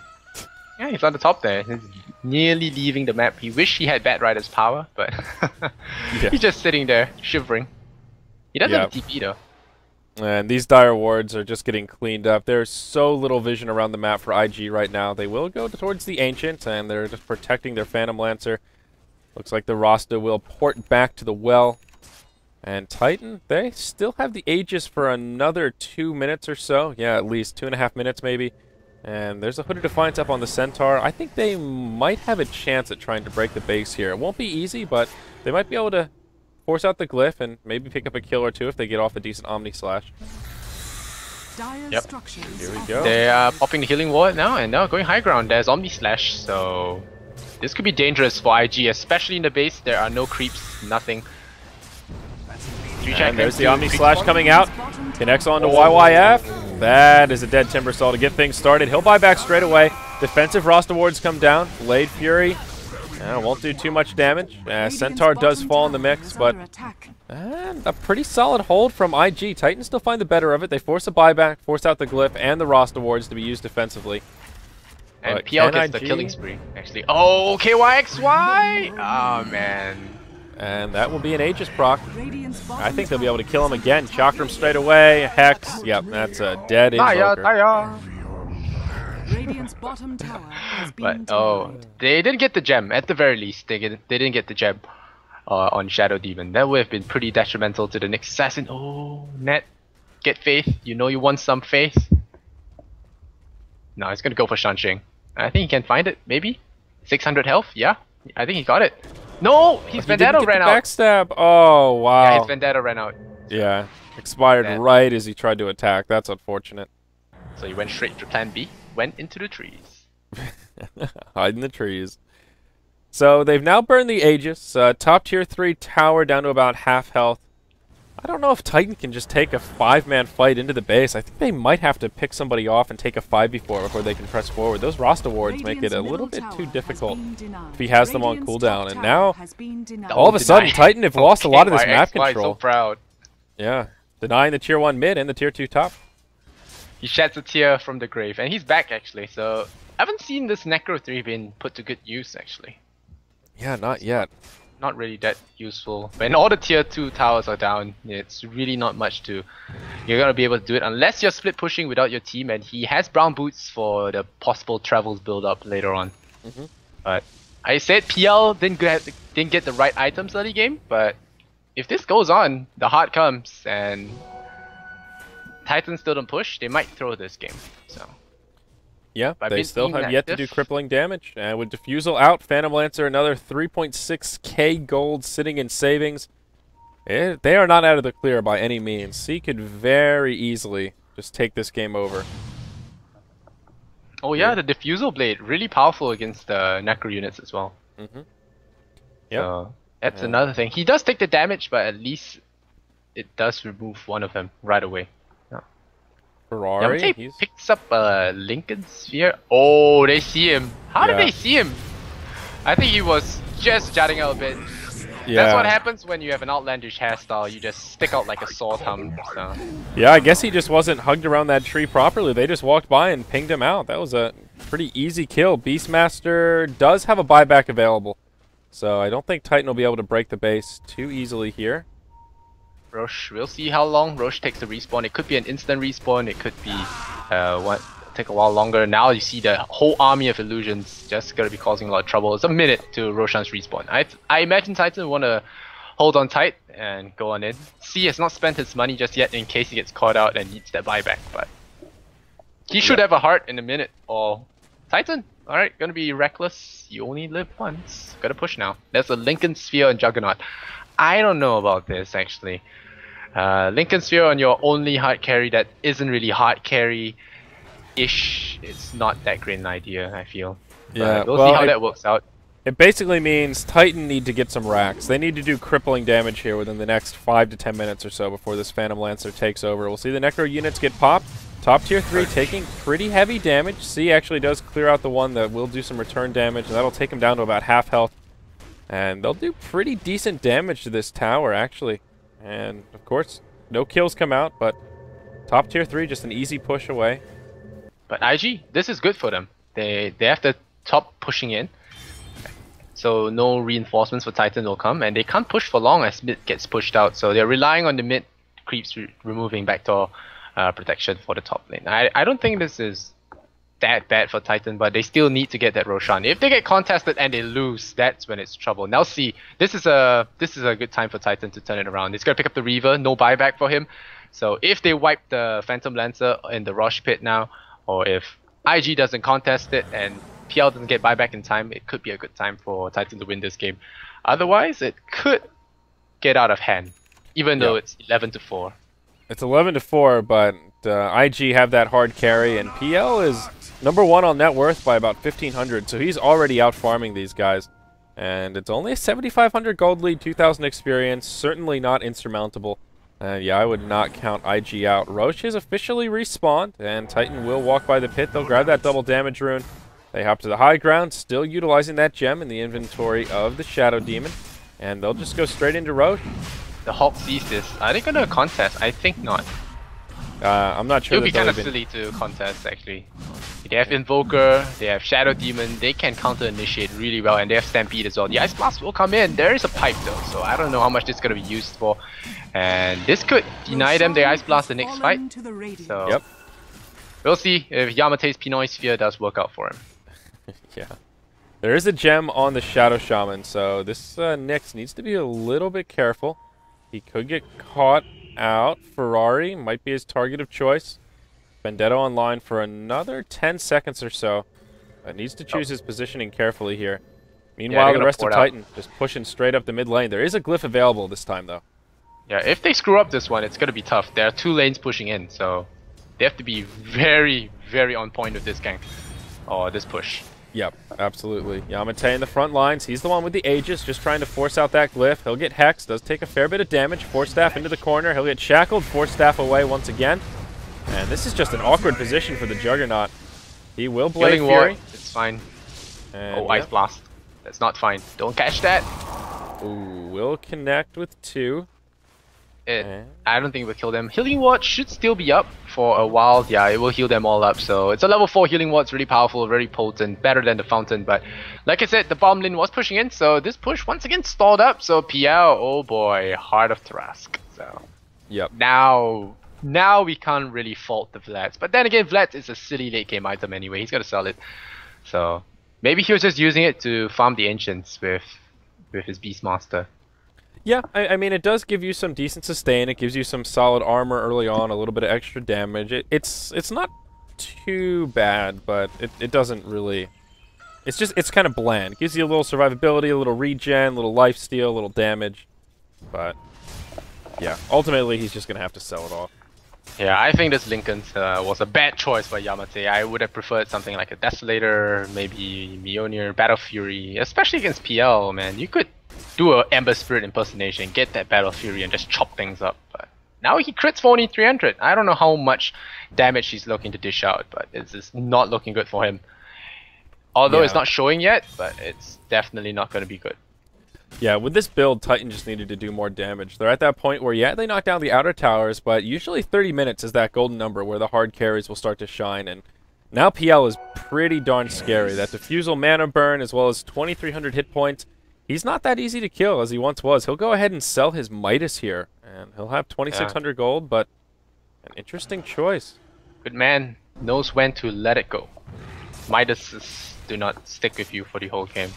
yeah, he's on the top there. He's nearly leaving the map. He wished he had Bat Rider's power, but he's just sitting there shivering. He doesn't have TP though. And these dire wards are just getting cleaned up. There's so little vision around the map for IG right now. They will go towards the Ancient, and they're just protecting their Phantom Lancer. Looks like the Rasta will port back to the well. And Titan, they still have the Aegis for another 2 minutes or so. Yeah, at least 2.5 minutes maybe. And there's a Hooded Defiance up on the Centaur. I think they might have a chance at trying to break the base here. It won't be easy, but they might be able to force out the Glyph and maybe pick up a kill or two if they get off a decent Omni Slash. Dire structures Here we are go. They are popping the healing ward now, and now going high ground. There's Omni Slash, so this could be dangerous for IG, especially in the base. There are no creeps, nothing. And there's the Omni Slash coming out. Connects onto YYF. That is a dead Timbersaw to get things started. He'll buy back straight away. Defensive Rasta wards come down. Blade Fury won't do too much damage. Centaur does fall in the mix, but a pretty solid hold from IG. Titans still find the better of it. They force a buyback, force out the Glyph and the Rasta wards to be used defensively. And But PL can gets the IG killing spree, actually. Oh, KYXY! Oh, man. And that will be an Aegis proc. I think they'll be able to kill him again. Chakram straight away. Hex. Yep, that's a dead Invoker. Radiant's bottom tower has been But, oh, they didn't get the gem. At the very least, they didn't get the gem on Shadow Demon. That would have been pretty detrimental to the next assassin. Oh, Net. Get faith. You know you want some faith. No, he's gonna go for Shanxing. I think he can find it, maybe? 600 health? Yeah, I think he got it. No! His Vendetta ran out! Backstab. Oh, wow. Yeah, his Vendetta ran out. Yeah, expired right as he tried to attack. That's unfortunate. So he went straight to plan B, went into the trees. Hide in the trees. So they've now burned the Aegis. Top tier 3 tower down to about half health. I don't know if Titan can just take a 5-man fight into the base. I think they might have to pick somebody off and take a 5v4 before they can press forward. Those Rasta wards make it a little bit too difficult if he has them on cooldown. And now, all of a sudden, Titan have lost a lot of this map control. So proud. Yeah, denying the tier 1 mid and the tier 2 top. He sheds a tear from the grave, and he's back actually. So I haven't seen this Necro 3 being put to good use actually. Yeah, not yet. not really that useful. When all the tier 2 towers are down, it's really not much to... You're gonna be able to do it unless you're split pushing without your team, and he has brown boots for the possible travels build up later on. But I said PL didn't get the right items early game, but if this goes on, the heart comes and Titans still don't push, they might throw this game. So Yeah, By they being still have yet to do inactive. crippling damage. And with Diffusal out, Phantom Lancer another 3.6k gold sitting in savings. They are not out of the clear by any means. C could very easily just take this game over. Oh yeah, the Diffusal Blade, really powerful against the Necro units as well. Yep. So that's another thing. He does take the damage, but at least it does remove one of them right away. Ferrari, Yamate he's... picks up a Lincoln Sphere. Oh, they see him. How did Yeah. they see him? I think he was just jutting out a bit. Yeah. That's what happens when you have an outlandish hairstyle. You just stick out like a sore thumb. So. Yeah, I guess he just wasn't hugged around that tree properly. They just walked by and pinged him out. That was a pretty easy kill. Beastmaster does have a buyback available, so I don't think Titan will be able to break the base too easily here. Roche, we'll see how long Roche takes the respawn. It could be an instant respawn. It could be take a while longer. Now you see the whole army of illusions just gonna be causing a lot of trouble. It's a minute to Roshan's respawn. I imagine Titan wanna hold on tight and go on in. C has not spent his money just yet in case he gets caught out and needs that buyback, but he should have a heart in a minute. Or Titan, alright, gonna be reckless. You only live once. Gotta push now. There's a Lincoln Sphere and Juggernaut. I don't know about this actually. Lincoln Sphere on your only hard carry that isn't really hard carry-ish. It's not that great an idea, I feel. Yeah, We'll well, see how that works out. It basically means Titan need to get some racks. They need to do crippling damage here within the next 5 to 10 minutes or so before this Phantom Lancer takes over. We'll see the Necro units get popped. Top tier 3 taking pretty heavy damage. C actually does clear out the one that will do some return damage, and that'll take him down to about half health. And they'll do pretty decent damage to this tower, actually. And, of course, no kills come out, but top tier 3, just an easy push away. But IG, this is good for them. They have the top pushing in. So no reinforcements for Titan will come, and they can't push for long as mid gets pushed out. So they're relying on the mid creeps removing backdoor protection for the top lane. I don't think this is that bad for Titan, but they still need to get that Roshan. If they get contested and they lose, that's when it's trouble. Now see, this is a good time for Titan to turn it around. He's gonna pick up the Reaver, no buyback for him. So if they wipe the Phantom Lancer in the Roche pit now, or if IG doesn't contest it and PL doesn't get buyback in time, it could be a good time for Titan to win this game. Otherwise, it could get out of hand, even though it's 11-4. It's 11-4, but IG have that hard carry, and PL is #1 on net worth by about 1,500, so he's already out farming these guys. And it's only a 7,500 gold lead, 2,000 experience, certainly not insurmountable. Yeah, I would not count IG out. Roche is officially respawned, and Titan will walk by the pit. They'll grab that double damage rune. They hop to the high ground, still utilizing that gem in the inventory of the Shadow Demon, and they'll just go straight into Roche. The Hulk sees this. Are they gonna contest? I think not. I'm not sure. It would be kind of silly to contest, actually. They have Invoker, they have Shadow Demon, they can counter-initiate really well, and they have Stampede as well. The Ice Blast will come in. There is a pipe though, so I don't know how much this is going to be used for. And this could deny them their Ice Blast the next fight. So Yep. We'll see if Yamate's Pinoy Sphere does work out for him. Yeah. There is a gem on the Shadow Shaman, so this Nyx needs to be a little bit careful. He could get caught out. Ferrari might be his target of choice. Vendetta online for another 10 seconds or so. Needs to choose his positioning carefully here. Meanwhile, the rest of Titan just pushing straight up the mid lane. There is a glyph available this time, though. Yeah, if they screw up this one, it's going to be tough. There are 2 lanes pushing in, so they have to be very, very on point with this gank. Or this push. Yep, absolutely. Yamate in the front lines. He's the one with the Aegis, just trying to force out that glyph. He'll get hexed, does take a fair bit of damage. Force Staff into the corner. He'll get shackled. Force Staff away once again. And this is just an awkward position for the Juggernaut. He will Blade Fury. It's fine. And oh, Ice Blast. That's not fine. Don't catch that. Ooh, will connect with 2. I don't think it will kill them. Healing Ward should still be up for a while. Yeah, it will heal them all up. So it's a level 4 Healing Ward. It's really powerful, very potent, better than the Fountain. But like I said, the bottom lane was pushing in. So this push once again stalled up. So PL, oh boy, Heart of Trask. So Yep. now we can't really fault the Vlads. But then again, Vlad is a silly late game item anyway. He's got to sell it. So maybe he was just using it to farm the Ancients with his Beastmaster. Yeah, I mean, it does give you some decent sustain. It gives you some solid armor early on, a little bit of extra damage. It's not too bad, but it doesn't really... It's kind of bland. It gives you a little survivability, a little regen, a little lifesteal, a little damage. But, yeah, ultimately he's just going to have to sell it off. Yeah, I think this Linken's was a bad choice for Yamate. I would have preferred something like a Desolator, maybe Mjolnir, Battle Fury, especially against PL, man. You could do a Ember Spirit impersonation, get that Battle Fury and just chop things up. But now he crits for only 300. I don't know how much damage he's looking to dish out, but it's just not looking good for him. Although it's not showing yet, but it's definitely not going to be good. Yeah, with this build, Titan just needed to do more damage. They're at that point where, yeah, they knock down the outer towers, but usually 30 minutes is that golden number where the hard carries will start to shine, and now PL is pretty darn scary. That Diffusal mana burn as well as 2,300 hit points. He's not that easy to kill as he once was. He'll go ahead and sell his Midas here, and he'll have 2,600 gold, but an interesting choice. Good man knows when to let it go. Midas do not stick with you for the whole game.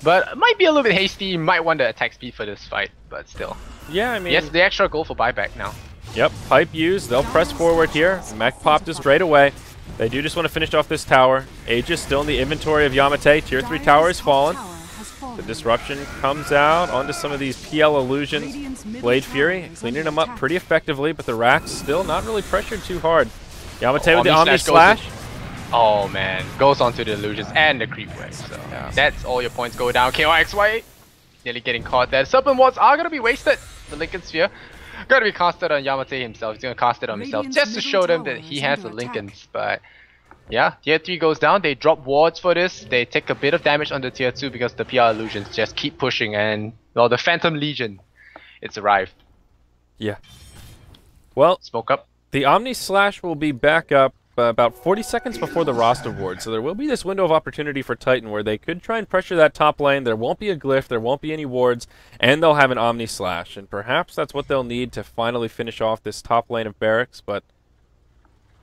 But might be a little bit hasty, might want the attack speed for this fight, but still. Yeah, I mean... Yes, the extra goal for buyback now. Yep, pipe used, they'll press forward here. Mech popped us straight away. They do just want to finish off this tower. Aegis still in the inventory of Yamate. Tier 3 tower has fallen. The disruption comes out onto some of these PL illusions. Blade Fury cleaning them up pretty effectively, but the racks still not really pressured too hard. Yamate with the Omni Slash. Oh man, goes onto the illusions and the creep wave. So that's all your points go down. KYXY nearly getting caught there. Serpent wards are gonna be wasted. The Linken Sphere gotta be casted on Yamate himself. He's gonna cast it on himself just to show them that he has the Linkens. But yeah, tier 3 goes down. They drop wards for this. They take a bit of damage on the tier 2 because the PR illusions just keep pushing, and well, the Phantom Legion, it's arrived. Yeah. Well, smoke up. The Omni Slash will be back up about 40 seconds before the roster ward, so there will be this window of opportunity for Titan where they could try and pressure that top lane. There won't be a glyph, there won't be any wards, and they'll have an Omni Slash, and perhaps that's what they'll need to finally finish off this top lane of barracks, but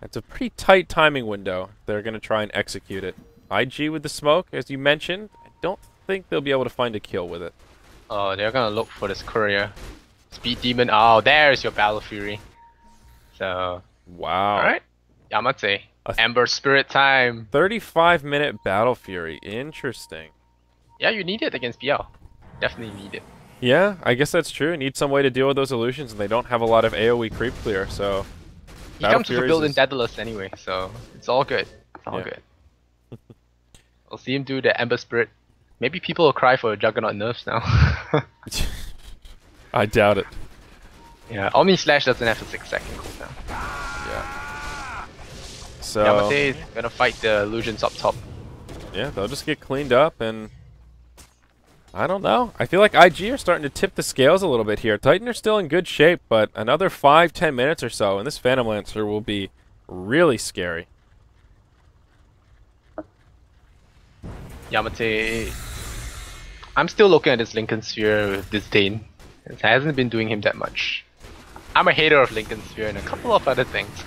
it's a pretty tight timing window. They're going to try and execute it. IG with the smoke, as you mentioned, I don't think they'll be able to find a kill with it. Oh, they're going to look for this courier. Speed Demon, oh, there's your Battle Fury. So, wow. Alright. Yamate. Ember Spirit time. 35-minute Battle Fury. Interesting. Yeah, you need it against PL. Definitely need it. Yeah, I guess that's true. You need some way to deal with those illusions, and they don't have a lot of AoE creep clear, so... He comes with a build in Daedalus anyway, so it's all good. It's all good. We'll see him do the Ember Spirit. Maybe people will cry for Juggernaut nerfs now. I doubt it. Yeah, Omni Slash doesn't have a 6-second cooldown. Yeah. So Yamate is gonna fight the illusions up top. Yeah, they'll just get cleaned up, and I don't know. I feel like IG are starting to tip the scales a little bit here. Titan are still in good shape, but another 5-10 minutes or so, and this Phantom Lancer will be really scary. Yamate, I'm still looking at this Linken Sphere with disdain. It hasn't been doing him that much. I'm a hater of Linken Sphere and a couple of other things.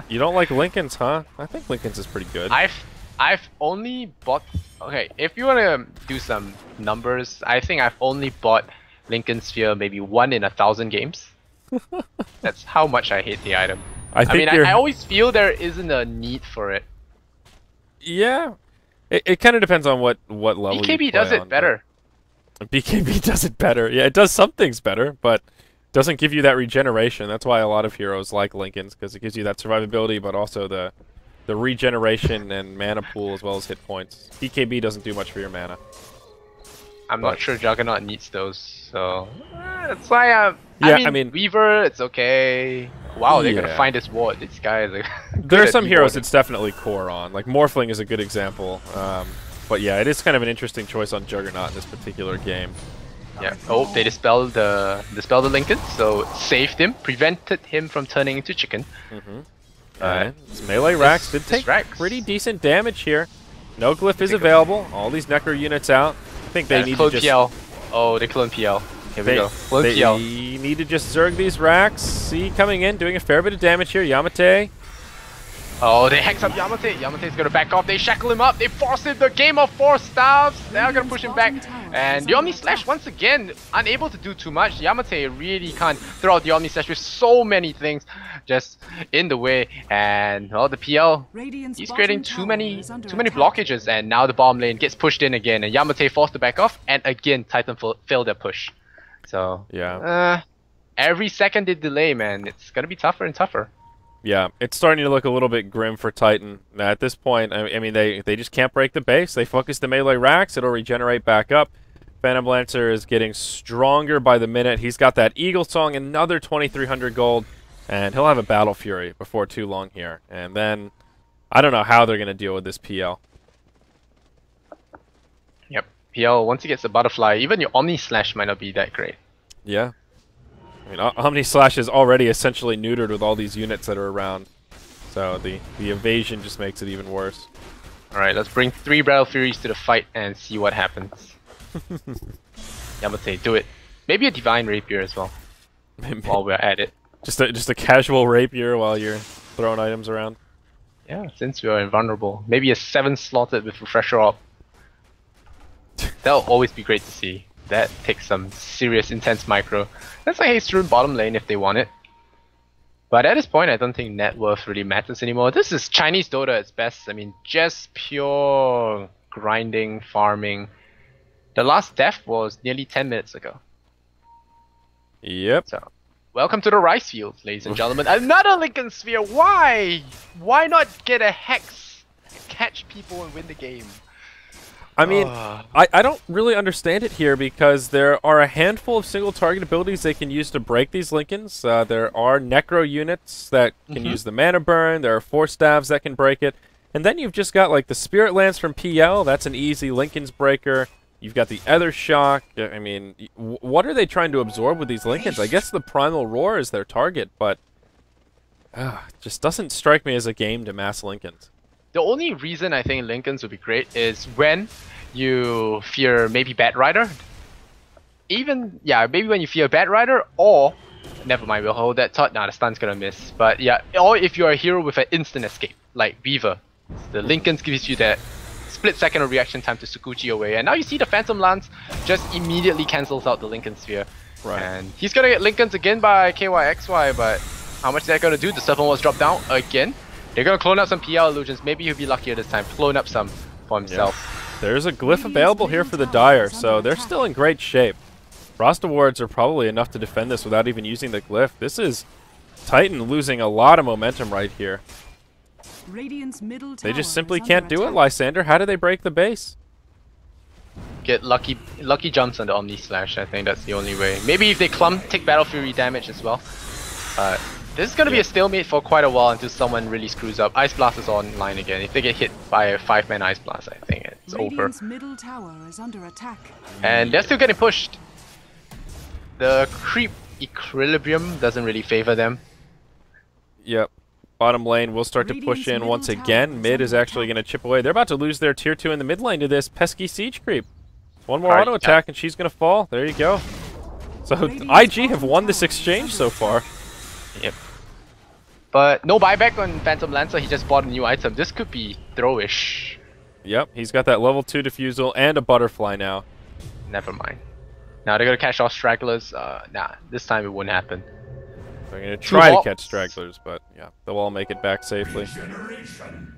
You don't like Linken's, huh? I think Linken's is pretty good. I've only bought... Okay, if you want to do some numbers, I think I've only bought Linken Sphere maybe 1 in 1,000 games. That's how much I hate the item. I mean, I always feel there isn't a need for it. Yeah. It kind of depends on what level BKB you play does it on, better. BKB does it better. Yeah, it does some things better, but doesn't give you that regeneration. That's why a lot of heroes like Linken's, because it gives you that survivability, but also the regeneration and mana pool as well as hit points. BKB doesn't do much for your mana. I'm not sure Juggernaut needs those, so that's why I mean Weaver, it's okay. Wow, they're gonna find this ward. These guys are there are some heroes it's definitely core on. Like Morphling is a good example. But yeah, it is kind of an interesting choice on Juggernaut in this particular game. Yeah. Oh, they dispelled the Lincoln, so it saved him, prevented him from turning into chicken. This melee Rax did take Rax. pretty decent damage here. No glyph is available. All these Necro units out. I think they need to just... PL. Oh, they clone PL. Here we go. Clone They PL. need to just Zerg these Rax. See coming in, doing a fair bit of damage here. Yamate. Oh, they hex up Yamate. Yamate's gonna back off. They shackle him up. They force him the game of 4 staves. They're gonna push him back. And the Omni Slash once again unable to do too much. Yamate really can't throw out the Omni Slash with so many things just in the way. And well, the PL, he's creating too many blockages. And now the bottom lane gets pushed in again. And Yamate forced to back off. And again, Titan failed their push. So yeah, every second they delay, man, it's gonna be tougher and tougher. Yeah, it's starting to look a little bit grim for Titan. At this point, I mean, they just can't break the base. They focus the melee Rax. It'll regenerate back up. Phantom Lancer is getting stronger by the minute. He's got that Eagle Song, another 2,300 gold, and he'll have a Battle Fury before too long here. And then, I don't know how they're going to deal with this PL. Yep, PL, once he gets the Butterfly, even your Omni Slash might not be that great. Yeah. I mean, Omni Slash is already essentially neutered with all these units that are around. So the evasion just makes it even worse. Alright, let's bring 3 Battle Furies to the fight and see what happens. Yamate, do it. Maybe a Divine Rapier as well, while we're at it. Just a casual Rapier while you're throwing items around. Yeah, since we are invulnerable. Maybe a 7 slotted with Refresher Op. That'll always be great to see. That takes some serious intense micro. That's a Haste Rune bottom lane if they want it. But at this point, I don't think net worth really matters anymore. This is Chinese Dota at its best. I mean, just pure grinding, farming. The last death was nearly 10 minutes ago. Yep. So, welcome to the rice fields, ladies and gentlemen. Another Lincoln Sphere. Why? Why not get a hex, catch people, and win the game? I mean, I don't really understand it here because there are a handful of single target abilities they can use to break these Lincolns. There are Necro units that can use the Mana Burn. There are 4 staves that can break it. And then you've just got like the Spirit Lance from PL. That's an easy Lincoln's breaker. You've got the Ether Shock. I mean, what are they trying to absorb with these Lincolns? I guess the Primal Roar is their target, but it just doesn't strike me as a game to mass Lincolns. The only reason I think Lincolns would be great is when you fear maybe Bat Rider. Even, yeah, maybe when you fear Bat Rider, or, never mind, we'll hold that thought. Nah, the stun's gonna miss. But yeah, or if you're a hero with an instant escape, like Weaver. The Lincolns gives you that split second of reaction time to Sukuchi away. And now you see the Phantom Lance just immediately cancels out the Lincoln Sphere. Right. And he's gonna get Lincolns again by KYXY, but how much is that gonna do? The Serpent Walls drop down again. They're gonna clone up some PL illusions. Maybe he'll be luckier this time. Clone up some for himself. Yeah. There's a glyph available here for the Dire, so they're still in great shape. Frost Awards are probably enough to defend this without even using the glyph. This is Titan losing a lot of momentum right here. They just simply can't do it, Lysander. How do they break the base? Get lucky jumps on the Omni Slash. I think that's the only way. Maybe if they clump, take Battle Fury damage as well. This is gonna be a stalemate for quite a while until someone really screws up. Ice Blast is online again. If they get hit by a 5-man Ice Blast, I think it's over. Middle tower is under attack. And they're still getting pushed. The creep equilibrium doesn't really favor them. Yep. Bottom lane will start to push in once again. Mid is actually going to chip away. They're about to lose their tier 2 in the mid lane to this pesky siege creep. One more auto attack and she's going to fall. There you go. So IG have won this exchange so far. Yep. But no buyback on Phantom Lancer. He just bought a new item. This could be throwish. Yep. He's got that level 2 diffusal and a butterfly now. Never mind. Now they're going to catch off stragglers. Nah, this time it wouldn't happen. They're going to try to catch stragglers, but yeah, they'll all make it back safely.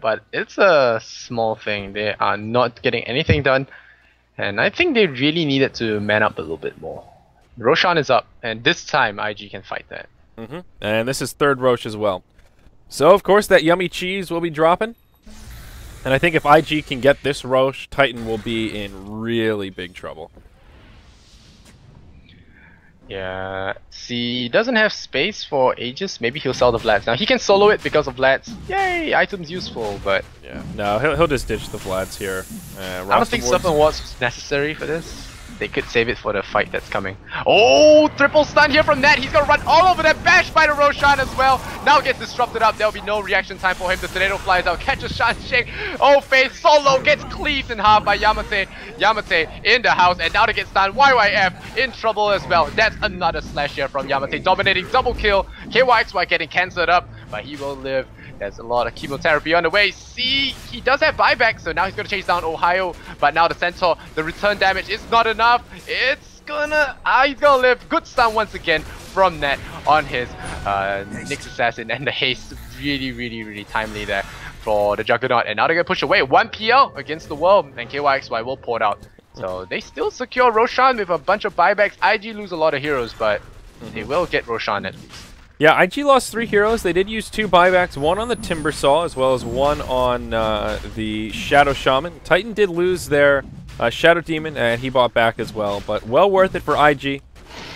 But it's a small thing. They are not getting anything done. And I think they really needed to man up a little bit more. Roshan is up, and this time IG can fight that. And this is third Roche as well. So, of course, that yummy cheese will be dropping. And I think if IG can get this Roche, Titan will be in really big trouble. Yeah, see, he doesn't have space for Aegis. Maybe he'll sell the Vlads. Now, he can solo it because of Vlads. Yay, items useful, but... Yeah, no, he'll just ditch the Vlads here. I don't think Serpent Wards was necessary for this. they could save it for the fight that's coming. Oh, triple stun here from Nat. He's gonna run all over that, bash by the Roshan as well. Now gets disrupted up. There'll be no reaction time for him. The tornado flies out, catches Shansheng. Oh, Faith solo gets cleaved in half by Yamate. Yamate in the house, and now to get stunned. YYF in trouble as well. That's another slash here from Yamate, dominating double kill. KYXY getting cancelled up, but he will live. There's a lot of chemotherapy on the way. See, he does have buyback, so now he's gonna chase down Ohio. But now the Centaur, the return damage is not enough. It's gonna, he's gonna live. Good stun once again from Net on his Nyx Assassin, and the haste really timely there for the Juggernaut. And now they're gonna push away. 1 PL against the world, and KYXY will pour it out. So they still secure Roshan with a bunch of buybacks. IG lose a lot of heroes, but they will get Roshan at least. Yeah, IG lost 3 heroes. They did use 2 buybacks, one on the Timber Saw as well as one on the Shadow Shaman. Titan did lose their Shadow Demon, and he bought back as well, but well worth it for IG.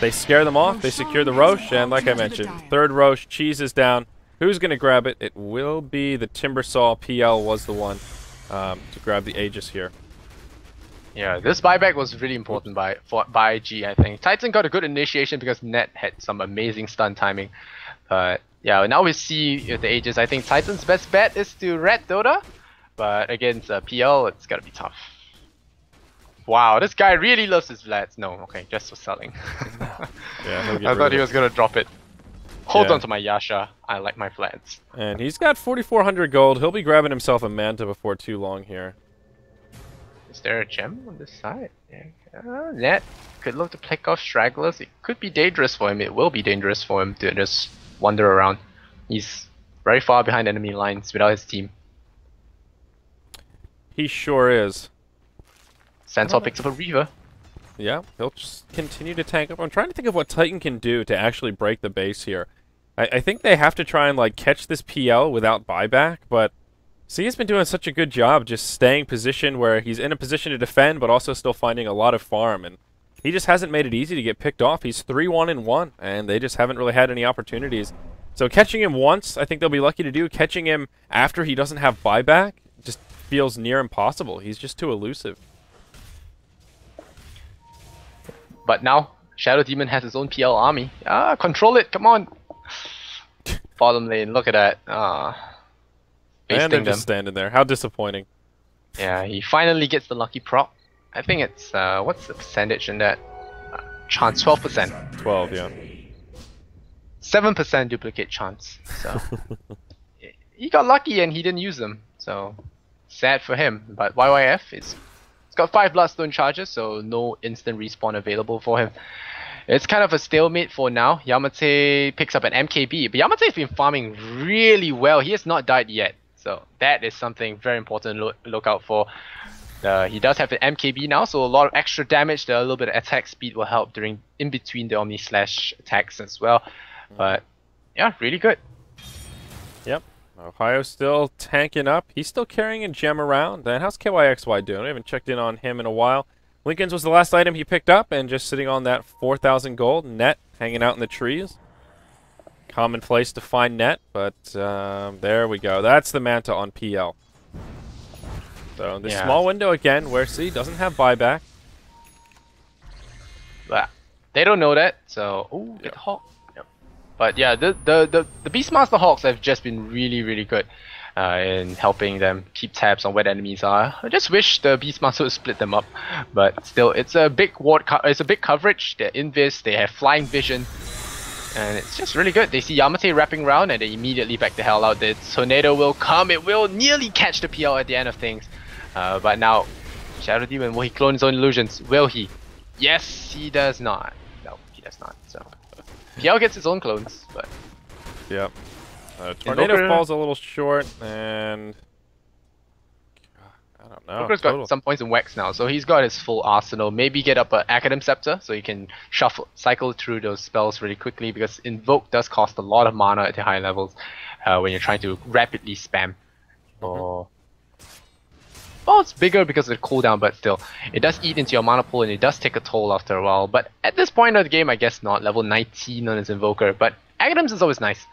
They scare them off, they secure the Roche, and like I mentioned, third Roche, Cheese is down. Who's going to grab it? It will be the Timber Saw. PL was the one to grab the Aegis here. Yeah, this buyback was really important by IG, I think. Titan got a good initiation because Net had some amazing stun timing. But yeah, now we see with the Aegis, I think Titan's best bet is to Red Dota. But against PL, it's gotta be tough. Wow, this guy really loves his Vlads. No, okay, just for selling. Yeah, I thought he was gonna drop it. Hold on to my Yasha, I like my Vlads. And he's got 4,400 gold. He'll be grabbing himself a Manta before too long here. Is there a gem on this side? Yeah. Net could look to pick off stragglers. It could be dangerous for him. It will be dangerous for him to just wander around. He's very far behind enemy lines without his team. He sure is. Centaur picks up a Reaver. Yeah, he'll just continue to tank up. I'm trying to think of what Titan can do to actually break the base here. I think they have to try and like catch this PL without buyback, but C has been doing such a good job just staying positioned where he's in a position to defend, but also still finding a lot of farm, and he just hasn't made it easy to get picked off. He's 3-1-1, and they just haven't really had any opportunities. So catching him once, I think they'll be lucky to do. Catching him after he doesn't have buyback just feels near impossible. He's just too elusive. But now, Shadow Demon has his own PL army. Control it, come on! Bottom lane, look at that. And they're just standing there. How disappointing. Yeah, he finally gets the lucky prop. I think it's, what's the percentage in that? Chance, 12%. 12, yeah. 7% duplicate chance. So, he got lucky and he didn't use them. So, sad for him. But YYF it's got 5 Bloodstone charges, so no instant respawn available for him. It's kind of a stalemate for now. Yamate picks up an MKB, but Yamate's been farming really well. He has not died yet. So that is something very important to look out for. He does have an MKB now, so a lot of extra damage. A little bit of attack speed will help in between the Omni Slash attacks as well. But yeah, really good. Yep. Ohio still tanking up. He's still carrying a gem around. And how's KYXY doing? I haven't checked in on him in a while. Lincoln's was the last item he picked up, and just sitting on that 4,000 gold. Net hanging out in the trees. Common place to find Net, but there we go. That's the Manta on PL. So the small window again, where C doesn't have buyback. But they don't know that, so it's Hawk. Yep. But yeah, the Beastmaster Hawks have just been really good in helping them keep tabs on where the enemies are. I just wish the Beastmaster would split them up, but still, it's a big ward. It's a big coverage. They're invis. They have flying vision. And it's just really good. They see Yamate wrapping around and they immediately back the hell out. The tornado will come. It will nearly catch the PL at the end of things. But now, Shadow Demon, will he clone his own illusions? Will he? Yes, he does not. No, he does not. So PL gets his own clones, but... Yep. Tornado falls a little short, and... I don't know. Invoker's got some points in Wax now, so he's got his full arsenal. Maybe get up an Academ Scepter so he can cycle through those spells really quickly, because Invoke does cost a lot of mana at the high levels when you're trying to rapidly spam. Well, it's bigger because of the cooldown, but still, it does eat into your mana pool and it does take a toll after a while. But at this point of the game, I guess not. Level 19 on his Invoker, but Academs is always nice.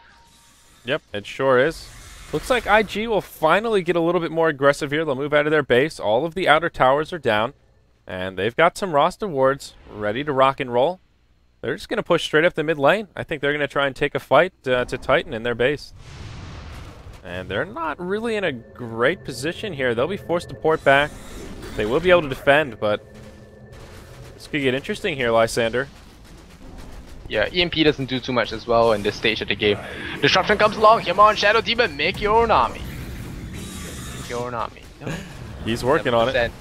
Yep, it sure is. Looks like IG will finally get a little bit more aggressive here. They'll move out of their base. All of the outer towers are down. And they've got some roster wards ready to rock and roll. They're just going to push straight up the mid lane. I think they're going to try and take a fight to Titan in their base. And they're not really in a great position here. They'll be forced to port back. They will be able to defend, but this could get interesting here, Lysander. Yeah, EMP doesn't do too much as well in this stage of the game. Disruption comes along. Come on, Shadow Demon, make your own army. Make your own army. No. He's working on it,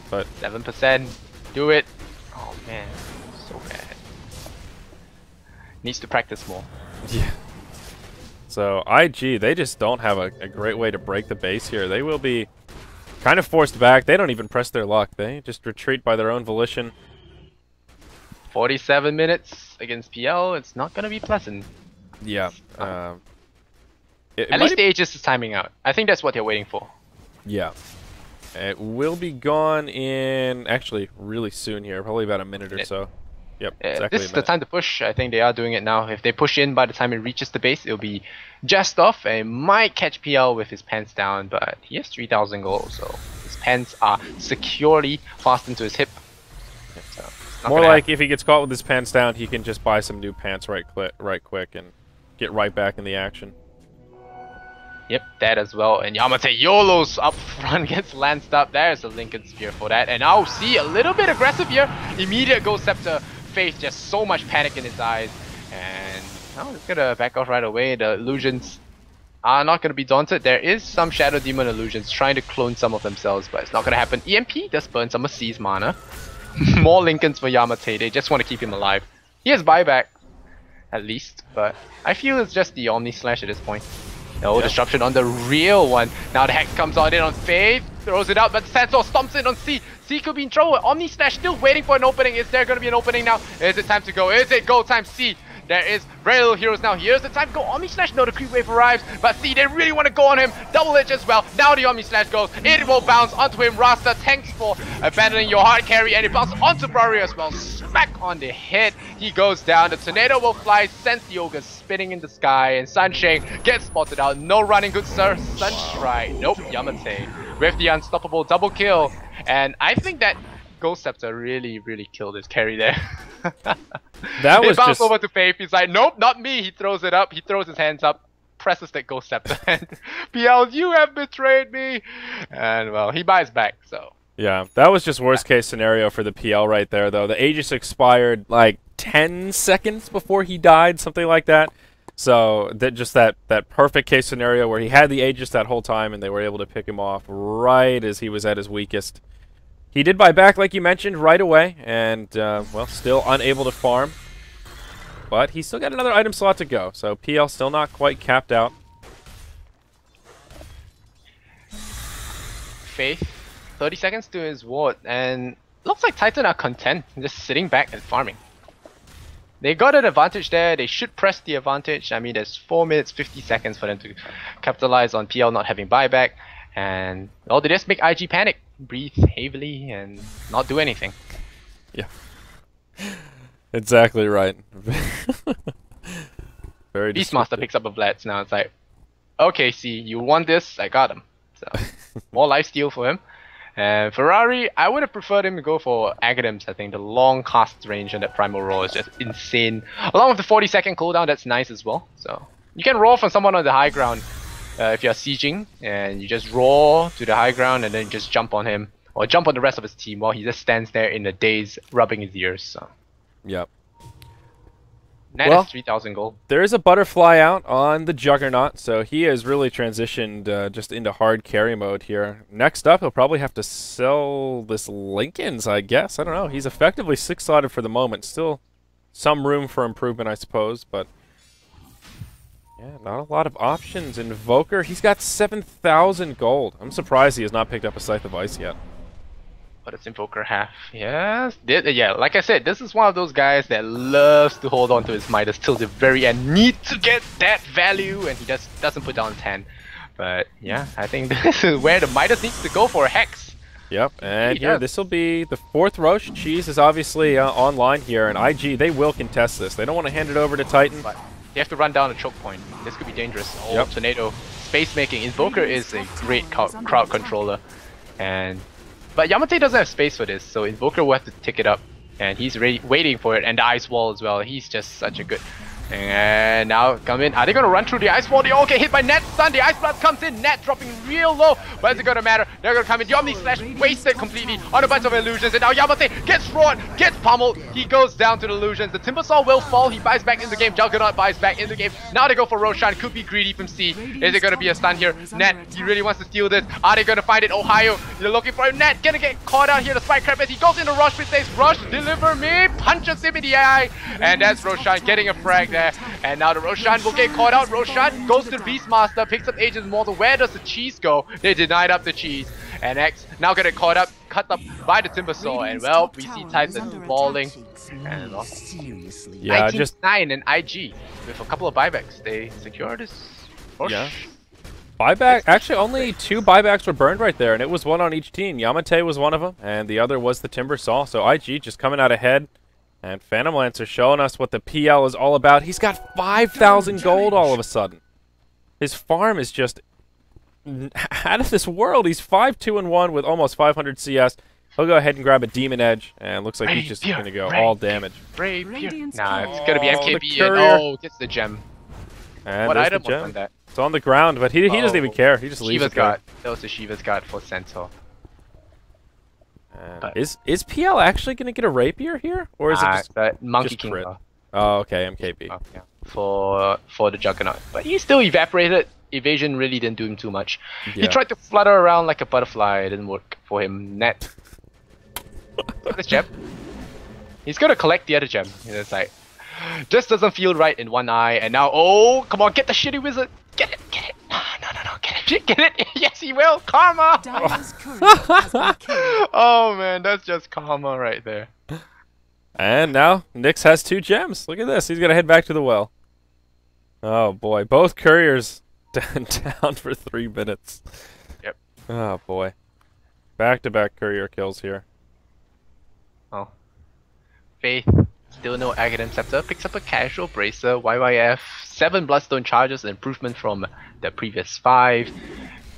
but 7%. Do it. Oh man, so bad. Needs to practice more. yeah. So IG, they just don't have a great way to break the base here. They will be kind of forced back. They don't even press their luck. They just retreat by their own volition. 47 minutes against PL. It's not gonna be pleasant. Yeah. At least the Aegis is timing out. I think that's what they're waiting for. Yeah. It will be gone in, actually, really soon here. Probably about a minute or so. Yep, exactly. This is the time to push. I think they are doing it now. If they push in by the time it reaches the base, it'll be just off and might catch PL with his pants down, but he has 3,000 gold, so his pants are securely fastened to his hip. So more like if he gets caught with his pants down, he can just buy some new pants right quick and get right back in the action. Yep, that as well. And Yamate YOLO's up front gets lanced up. There's a Lincoln Spear for that. And now see a little bit aggressive here. Immediate Ghost Scepter. Faith, just so much panic in his eyes. And now he's gonna back off right away. The illusions are not gonna be daunted. There is some Shadow Demon illusions trying to clone some of themselves, but it's not gonna happen. EMP does burn some of C's mana. More Lincolns for Yamate. They just want to keep him alive. He has buyback, at least, but I feel it's just the Omni Slash at this point. No disruption on the real one. Now the Hex comes on in on Faith, throws it out, but Sensor stomps in on C. C could be in trouble. Omni Slash still waiting for an opening. Is there going to be an opening now? Is it time to go? Is it go time C? There is very little heroes now. Here's the time to go. Omni Slash, no, the creep wave arrives, but C, they really want to go on him. Double edge as well. Now the Omni Slash goes. It will bounce onto him. Rasta, thanks for abandoning your hard carry, and it bounces onto Barrier as well. Smack on the head. He goes down. The tornado will fly, sends the ogre spinning in the sky, and Sunshine gets spotted out. No running, good sir. Sunstrike. Nope, Yamate with the unstoppable double kill. And I think that Ghost Scepter really killed his carry there. That was it bounced just over to Faith. He's like, nope, not me. He throws it up. He throws his hands up, presses that Ghost Scepter, and PL, you have betrayed me. And well, he buys back. So yeah, that was just worst case scenario for the PL right there, though. The Aegis expired like 10 seconds before he died, something like that. So that perfect case scenario where he had the Aegis that whole time, and they were able to pick him off right as he was at his weakest. He did buy back, like you mentioned, right away, and, well, still unable to farm. But he's still got another item slot to go, so PL still not quite capped out. Faith, 30 seconds to his ward, and looks like Titan are content, just sitting back and farming. They got an advantage there. They should press the advantage. I mean, there's 4 minutes, 50 seconds for them to capitalize on PL not having buyback. And, well, they just make IG panic. Breathe heavily and not do anything. Yeah. Exactly right. Very Beastmaster picks up a Vlad's now. It's like, okay, see, you want this? I got him. So, more lifesteal for him. And Ferrari, I would have preferred him to go for Aghanims. I think the long cast range on that Primal Roar is just insane. Along with the 40-second cooldown, that's nice as well. So, you can roll from someone on the high ground. If you're sieging, and you just roar to the high ground and then just jump on him, or jump on the rest of his team while he just stands there in the daze rubbing his ears. So. Yep. That is 3,000 gold. There is a butterfly out on the Juggernaut, so he has really transitioned just into hard carry mode here. Next up, he'll probably have to sell this Lincoln's, I guess. I don't know. He's effectively 6-slotted for the moment. Still some room for improvement, I suppose, but yeah, not a lot of options. Invoker, he's got 7,000 gold. I'm surprised he has not picked up a Scythe of Ice yet. What does Invoker have? Yes, yeah, like I said, this is one of those guys that loves to hold on to his Midas till the very end. Need to get that value, and he just doesn't put down 10. But yeah, I think this is where the Midas needs to go for a Hex. Yep, and here, this will be the 4th Roche. Cheese is obviously online here, and IG, they will contest this. They don't want to hand it over to Titan. But they have to run down a choke point. This could be dangerous. Oh, Tornado. Space making. Invoker is a great crowd controller. And But Yamate doesn't have space for this, so Invoker will have to tick it up. And he's waiting for it, and the Ice Wall as well. He's just such a good... And now come in. Are they gonna run through the Ice Wall? They all get hit by Net Stun. The Ice Blast comes in. Net dropping real low. But is it gonna matter? They're gonna come in. The Omni Slash wasted completely on a bunch of illusions. And now Yamate gets roared, gets pummeled. He goes down to the illusions. The Timbersaw will fall. He buys back in the game. Juggernaut buys back in the game. Now they go for Roshan. Could be greedy from C. Is it gonna be a stun here? Net, he really wants to steal this. Are they gonna find it? Ohio, they're looking for him. Net gonna get caught out here. The Spike Crab as he goes into Rush, but says, Rush, deliver me. Punches him in the eye. And that's Roshan getting a frag there. And now the Roshan will get caught out. Roshan goes to the Beastmaster, picks up Agent's Mortal. Where does the cheese go? They denied up the cheese. And X now gonna caught up, cut up by the Timbersaw. And well, we see Titan falling. And yeah, just 9 and IG with a couple of buybacks. They secure this push. Yeah. Buyback, actually only 2 buybacks were burned right there, and it was one on each team. Yamate was one of them, and the other was the Timbersaw. So IG just coming out ahead. And Phantom Lancer showing us what the PL is all about. He's got 5,000 gold all of a sudden. His farm is just out of this world. He's 5-2-1 with almost 500 CS. He'll go ahead and grab a Demon Edge, and looks like he's just going to go all damage. Nah, it's going to be MKB, and gets the gem. And what item was on that? It's on the ground, but he doesn't even care. He just leaves it there. That was the Shiva's Guard for Centaur. Is PL actually going to get a rapier here, or is it just Monkey just King? crit? Oh, okay, MKB. Oh, yeah. For the Juggernaut, but he still evaporated. Evasion really didn't do him too much. Yeah. He tried to flutter around like a butterfly. It didn't work for him. Net. This gem. He's gonna collect the other gem. It's like, just doesn't feel right in one eye. And now, oh, come on, get the shitty wizard. Get it, get it. No, get it. Yes, he will. Karma. Oh man, that's just karma right there. And now Nyx has 2 gems. Look at this. He's gonna head back to the well. Oh boy, both couriers down for 3 minutes. Yep. Oh boy, back-to-back courier kills here. Oh. Faith, still no Aghanim Scepter, picks up a casual bracer, YYF, 7 Bloodstone charges, improvement from the previous 5.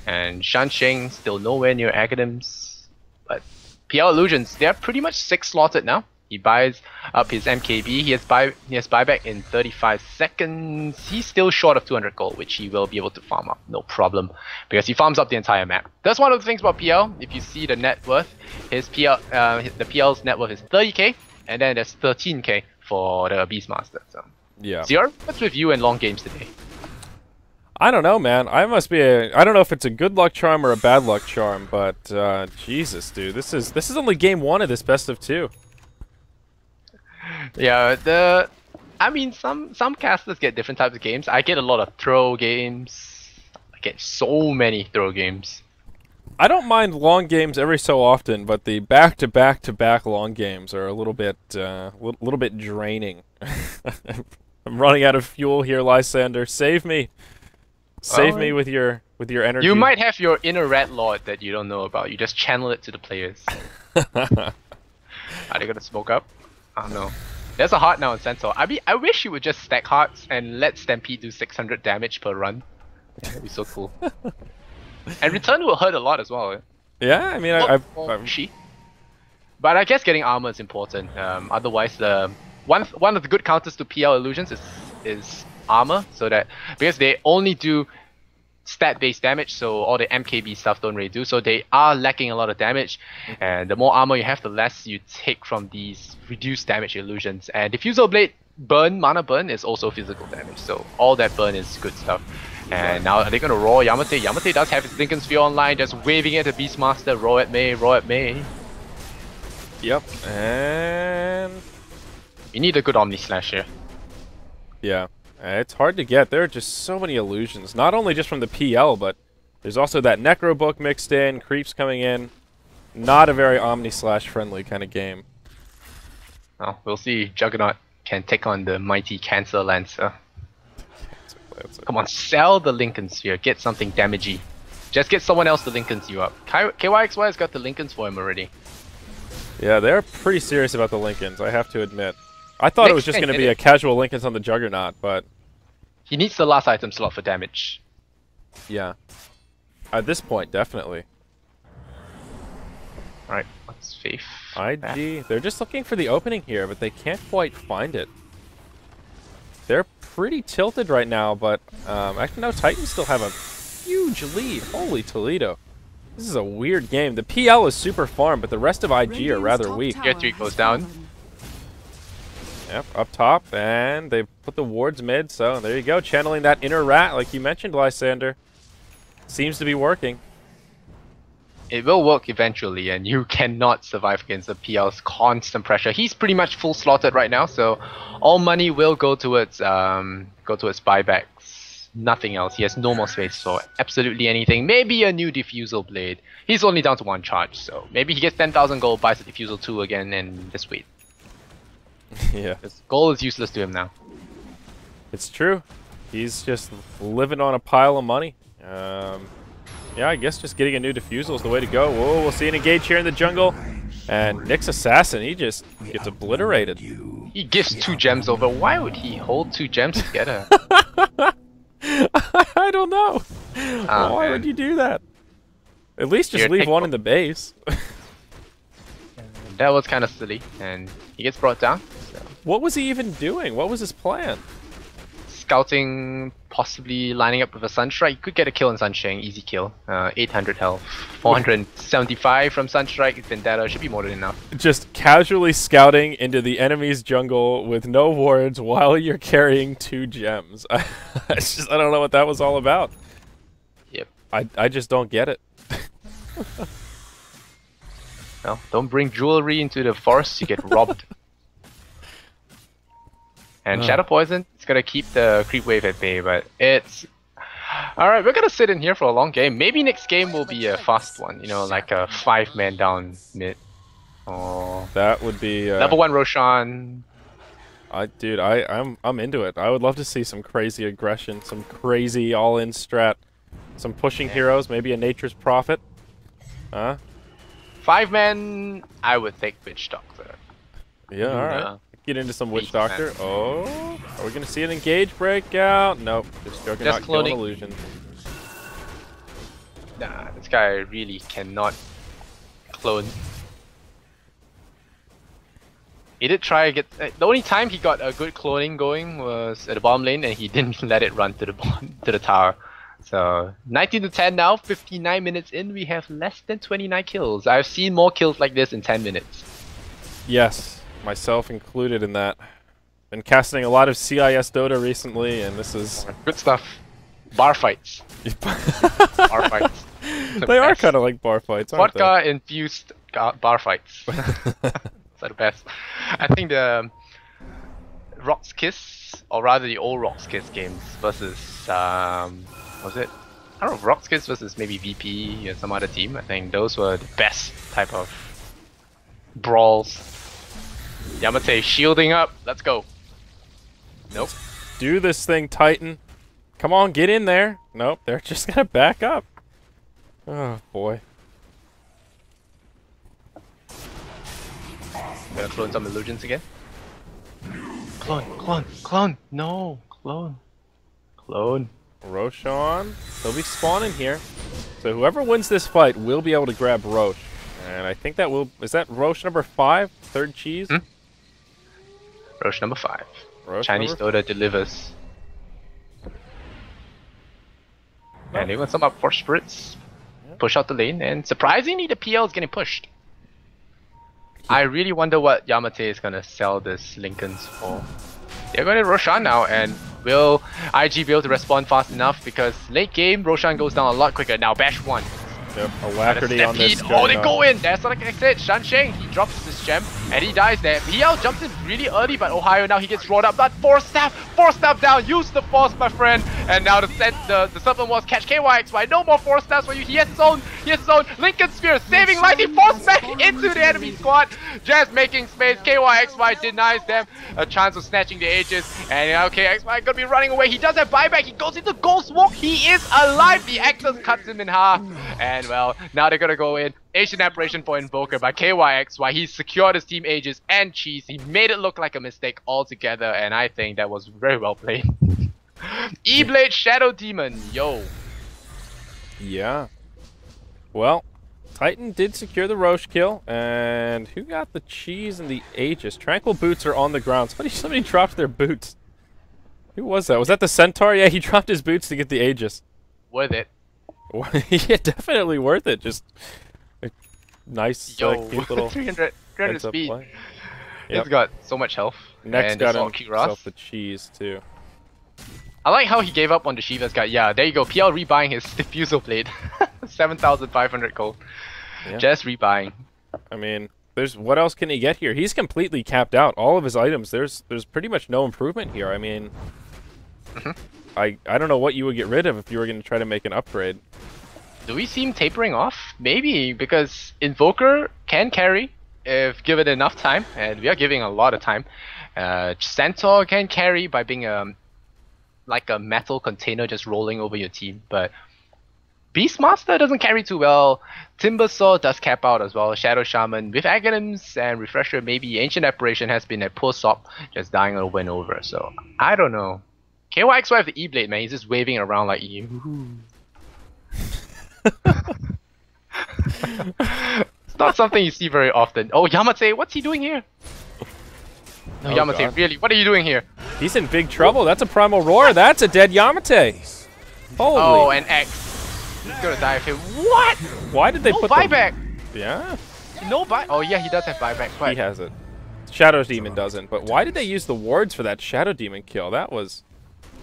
And Shansheng, still nowhere near Aghanims. But PL Illusions, they're pretty much 6 slotted now. He buys up his MKB, he has buyback in 35 seconds. He's still short of 200 gold, which he will be able to farm up, no problem. Because he farms up the entire map. That's one of the things about PL. If you see the net worth, his PL, the PL's net worth is 30k. And then there's 13k for the Beastmaster. So. Yeah. Zero, what's with you in long games today? I don't know, man. I must be I don't know if it's a good luck charm or a bad luck charm, but Jesus, dude, this is only game 1 of this best of 2. Yeah, I mean, some casters get different types of games. I get a lot of throw games. I get so many throw games. I don't mind long games every so often, but the back-to-back-to-back long games are a little bit draining. I'm running out of fuel here, Lysander. Save me. Save me with your energy. You might have your inner rat lord that you don't know about. You just channel it to the players. Are they gonna smoke up? I don't know. There's a heart now in Centaur. I mean, I wish you would just stack hearts and let Stampede do 600 damage per run. That'd be so cool. And return will hurt a lot as well. Yeah, I mean, but I guess getting armor is important. Otherwise, the one of the good counters to PL Illusions is armor, so that because they only do stat-based damage, so all the MKB stuff don't really do. So they are lacking a lot of damage, and the more armor you have, the less you take from these reduced damage illusions. And Diffusal Blade burn, mana burn is also physical damage. So all that burn is good stuff. And now are they gonna roar Yamate? Yamate does have his Lincoln Sphere online, just waving it at Beastmaster. Roar at me, roar at me. Yep, and you need a good Omni Slash here. Yeah, it's hard to get. There are just so many illusions, not only just from the PL, but there's also that Necro book mixed in, creeps coming in. Not a very Omni Slash friendly kind of game. Oh, we'll see. Juggernaut can take on the mighty Cancer Lancer. Come on, sell the Lincoln Sphere. Get something damagey. Just get someone else to Lincolns you up. KYXY has got the Lincolns for him already. Yeah, they're pretty serious about the Lincolns, I have to admit. I thought it was just going to be a casual Lincolns on the Juggernaut, but... He needs the last item slot for damage. Yeah. At this point, definitely. Alright, what's Faith? IG, they're just looking for the opening here, but they can't quite find it. They're pretty tilted right now, but actually no, Titans still have a huge lead. Holy Toledo. This is a weird game. The PL is super farm, but the rest of IG are rather weak. Tier 3 goes down. Yep, up top, and they put the wards mid, so there you go. Channeling that inner rat, like you mentioned, Lysander. Seems to be working. It will work eventually, and you cannot survive against the PL's constant pressure. He's pretty much full slotted right now, so all money will go towards buybacks. Nothing else. He has no more space for absolutely anything. Maybe a new diffusal blade. He's only down to 1 charge, so maybe he gets 10,000 gold, buys a diffusal 2 again, and just wait. Yeah. His gold is useless to him now. It's true. He's just living on a pile of money. Yeah, I guess just getting a new diffusal is the way to go. Whoa, we'll see an engage here in the jungle. And Nick's assassin, he just gets obliterated. He gives 2 gems over. Why would he hold 2 gems together? I don't know. Why would you do that? At least just leave one in the base. That was kind of silly, and he gets brought down. So. What was he even doing? What was his plan? Scouting, possibly lining up with a Sunstrike. You could get a kill on Sunshine, easy kill. 800 health, 475 from Sunstrike. Vendetta should be more than enough. Just casually scouting into the enemy's jungle with no wards while you're carrying 2 gems. I don't know what that was all about. Yep. I just don't get it. No, don't bring jewelry into the forest, you get robbed. And Shadow Poison, it's gonna keep the creep wave at bay, but it's... Alright, we're gonna sit in here for a long game. Maybe next game will be a fast one, you know, like a 5-man down mid. Oh, that would be... Level 1 Roshan. Dude, I'm into it. I would love to see some crazy aggression, some crazy all-in strat. Some pushing heroes, maybe a Nature's Prophet. Huh? 5-man, I would take Witch Doctor. Yeah, alright. Get into some Witch Doctor. Oh, are we gonna see an engage breakout? Nope, just Juggernaut kill an illusion. Nah, this guy really cannot clone. He did try to get... the only time he got a good cloning going was at the bottom lane, and he didn't let it run to the tower. So 19 to 10 now, 59 minutes in, we have less than 29 kills. I've seen more kills like this in 10 minutes. Yes, myself included in that. Been casting a lot of CIS Dota recently, and this is... Good stuff. Bar fights. Bar fights. They are kind of like bar fights, aren't they? Vodka infused bar fights. They're the best. I think the Rock's Kiss, or rather the old Rock's Kiss games versus was it? I don't know, Rock's Kiss versus maybe VP or some other team. I think those were the best type of brawls. Yamate shielding up. Let's go. Nope. Do this thing, Titan. Come on, get in there. Nope, they're just gonna back up. Oh boy. Gonna clone some illusions again. Clone, clone, clone. No, clone, clone. Roshan, they'll be spawning here. So whoever wins this fight will be able to grab Roche. And I think that will... Is that Roche number 5? Third cheese? Roche number 5. Roche Chinese Dota delivers. No. And they want some up for spirits. Yep. Push out the lane, and surprisingly the PL is getting pushed. I really wonder what Yamate is gonna sell this Lincolns for. They're going to Roshan now, and will IG be able to respond fast enough? Because late game, Roshan goes down a lot quicker. Now Bash 1. Yep, alacrity on this. Oh, they go in! That's like I said, Shansheng, he drops this gem, and he dies there. PL jumps in really early, but Ohio now he gets rolled up. That 4-staff down, use the force, my friend. And now the Serpent Walls catch KYXY. No more 4-staffs for you, he has his own, Lincoln Spear, saving life, he falls back into the enemy squad. Just making space, KYXY denies them a chance of snatching the Aegis. And okay, XY gonna be running away, he does have buyback, he goes into Ghost Walk, he is alive, the Axis cuts him in half. And well, now they're gonna go in. Asian Apparition for Invoker by KYXY. He secured his team Aegis and Cheese. He made it look like a mistake altogether, and I think that was very well played. E-Blade Shadow Demon, yo. Yeah. Well, Titan did secure the Roche kill, and who got the cheese and the Aegis? Tranquil boots are on the ground. Somebody dropped their boots. Who was that? Was that the Centaur? Yeah, he dropped his boots to get the Aegis. Worth it. Yeah, definitely worth it. Just a nice, cute little 300 speed. Yep. He's got so much health. Next and got Kiras. himself the cheese too. I like how he gave up on the Shiva's guy. Yeah, there you go. PL rebuying his diffusal blade. 7,500 gold. Yeah. Just rebuying. I mean, what else can he get here? He's completely capped out. All of his items. There's pretty much no improvement here. I mean, I don't know what you would get rid of if you were going to try to make an upgrade. Do we see him tapering off? Maybe, because Invoker can carry if given enough time, and we are giving a lot of time. Centaur can carry by being like a metal container just rolling over your team, but Beastmaster doesn't carry too well. Timbersaw does cap out as well. Shadow Shaman with Aghanims and Refresher, maybe Ancient Apparition has been a poor sop, just dying over and over. So I don't know. KYXY with the E-Blade, man, he's just waving around like It's not something you see very often. Oh, Yamate, what's he doing here? No, Yamate, God. really, what are you doing here? He's in big trouble. That's a Primal Roar. That's a dead Yamate. Holy. Oh, and X. He's gonna die of him. What? Why did they No put buyback. Yeah, No buy. Oh yeah, he does have buyback. But he has it. Shadow Demon doesn't. But why did they use the wards for that Shadow Demon kill? That was...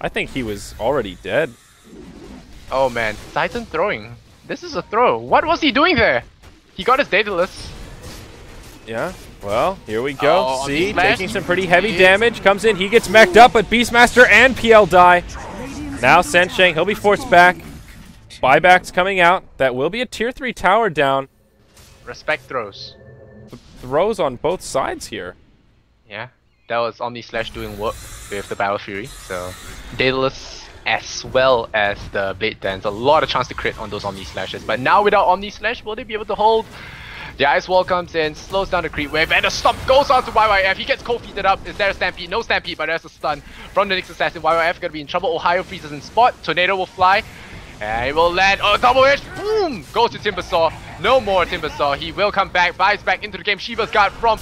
I think he was already dead. oh man, Titan throwing. This is a throw. What was he doing there? He got his Daedalus. Yeah, well, here we go. Oh, See, Beastmaster. taking some pretty heavy damage. Comes in, he gets mech'd up, but Beastmaster and PL die. Now Sensheng, he'll be forced back. Buybacks coming out. That will be a tier 3 tower down. Respect throws. Throws on both sides here. Yeah, that was Omni Slash doing work with the Battle Fury. So Daedalus as well as the Blade Dance. A lot of chance to crit on those Omni Slashes. But now without Omni Slash, will they be able to hold? The Ice Wall comes in, slows down the creep wave, and the stomp goes on to YYF. He gets cold feeded up. Is there a Stampede? No Stampede, but there's a stun from the next assassin. YYF gonna be in trouble. Ohio freezes in spot. Tornado will fly. And he will land. Oh, double hit. Boom! Goes to Timbersaw. No more Timbersaw. He will come back. Buys back into the game. Shiva's guard from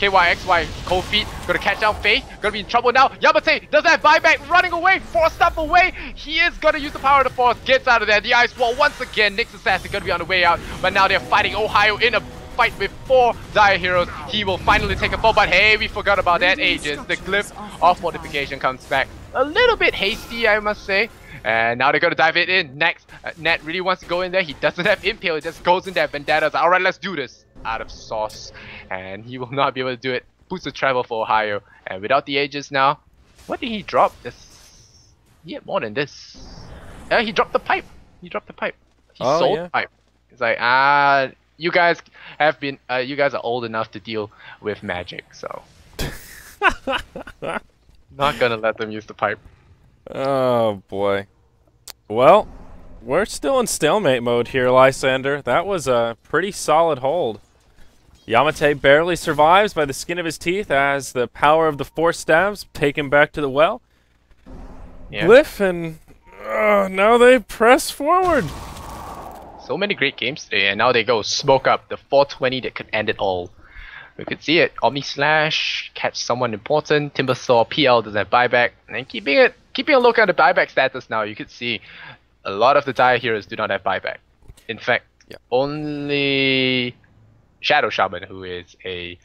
KYXY. Cold feet. Gonna catch down Faye. Gonna be in trouble now. Yamate doesn't have buyback. Running away. Forced up away. He is gonna use the power of the force. Gets out of there. The Ice Wall once again. Nyx Assassin gonna be on the way out. But now they're fighting Ohio in a fight with 4 Dire Heroes. He will finally take a fall. But hey, we forgot about that Aegis. The glyph of fortification comes back. A little bit hasty, I must say. And now they're gonna dive it in. Next, Nat really wants to go in there. He doesn't have Impale, he just goes in there. Vendettas, alright, let's do this. Out of sauce. And he will not be able to do it. Boost the travel for Ohio. And without the Aegis now, what did he drop? He had more than this. He dropped the pipe. He dropped the pipe. He sold the pipe. It's like, you guys have been, you guys are old enough to deal with magic, so. Not gonna let them use the pipe. Oh boy. Well, we're still in stalemate mode here, Lysander. That was a pretty solid hold. Yamate barely survives by the skin of his teeth as the power of the Force Stabs take him back to the well. Yeah. Glyph, and now they press forward. So many great games today, and now they go smoke up the 420 that could end it all. We could see it. Omni Slash, catch someone important. Timbersaw, PL doesn't have buyback, and keeping a look at the buyback status now, you could see a lot of the Dire Heroes do not have buyback. In fact, only Shadow Shaman, who is a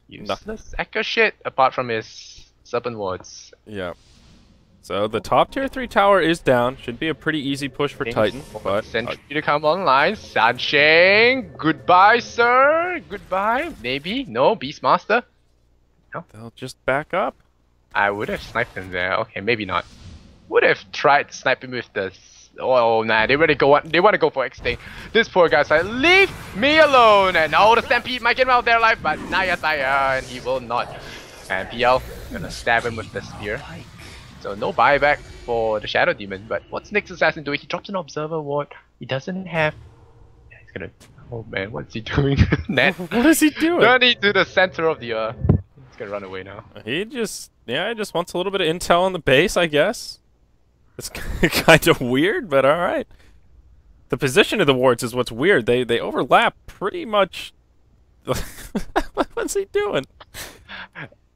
useless echo shit, apart from his Serpent Wards. Yeah. So the top tier 3 tower is down. Should be a pretty easy push for Titan. But Sentry to come online. Sansheng, goodbye, sir. Goodbye. Maybe. No. Beastmaster. No. They'll just back up. I would have sniped him there. Okay, maybe not. Would have tried to snipe him with the. Oh man, they really go. They want to go for X-Day. This poor guy's like, leave me alone. And the Stampede might get him out of their life, but Naya, and he will not. And PL gonna stab him with the spear. So no buyback for the Shadow Demon, but what's Nyx Assassin doing? He drops an Observer Ward. He doesn't have... He's gonna... Oh man, what's he doing? Nat. What is he doing? Journey to the center of the earth. He's gonna run away now. He just wants a little bit of intel on the base, I guess. It's kind of weird, but alright. The position of the wards is what's weird. They overlap pretty much. What's he doing?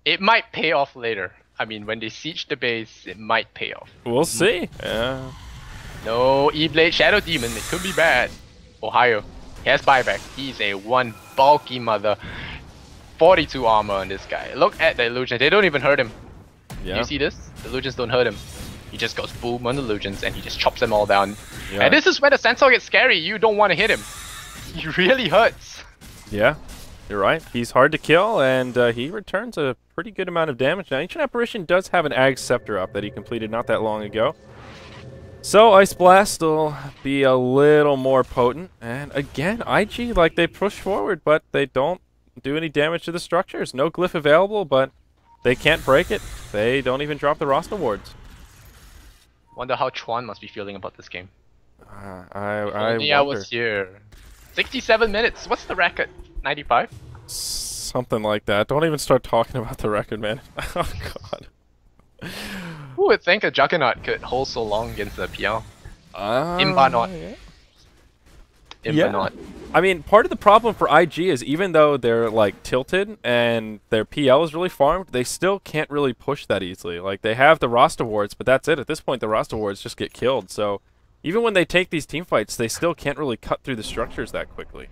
It might pay off later. I mean, when they siege the base, it might pay off. We'll see. Yeah. No, E-Blade Shadow Demon, it could be bad. Ohio, he has buyback. He's a one bulky mother. 42 armor on this guy. Look at the illusion. They don't even hurt him. Yeah. You see this? The illusions don't hurt him. He just goes boom on the illusions and he just chops them all down. Yeah. And this is where the Centaur gets scary. You don't want to hit him. He really hurts. Yeah, you're right. He's hard to kill, and he returns a pretty good amount of damage. Now, Ancient Apparition does have an Ag Scepter up that he completed not that long ago. So, Ice Blast will be a little more potent. And again, IG, like, they push forward, but they don't do any damage to the structures. No glyph available, but they can't break it. They don't even drop the roster wards. Wonder how Chuan must be feeling about this game. I Only I was here. 67 minutes. What's the record? 95? Something like that. Don't even start talking about the record, man. Oh, God. Who would think a Juggernaut could hold so long against the PL? Imba Yeah. Imba not. I mean, part of the problem for IG is even though they're like tilted and their PL is really farmed, they still can't really push that easily. Like they have the roster wards, but that's it. At this point, the roster wards just get killed. So even when they take these team fights, they still can't really cut through the structures that quickly.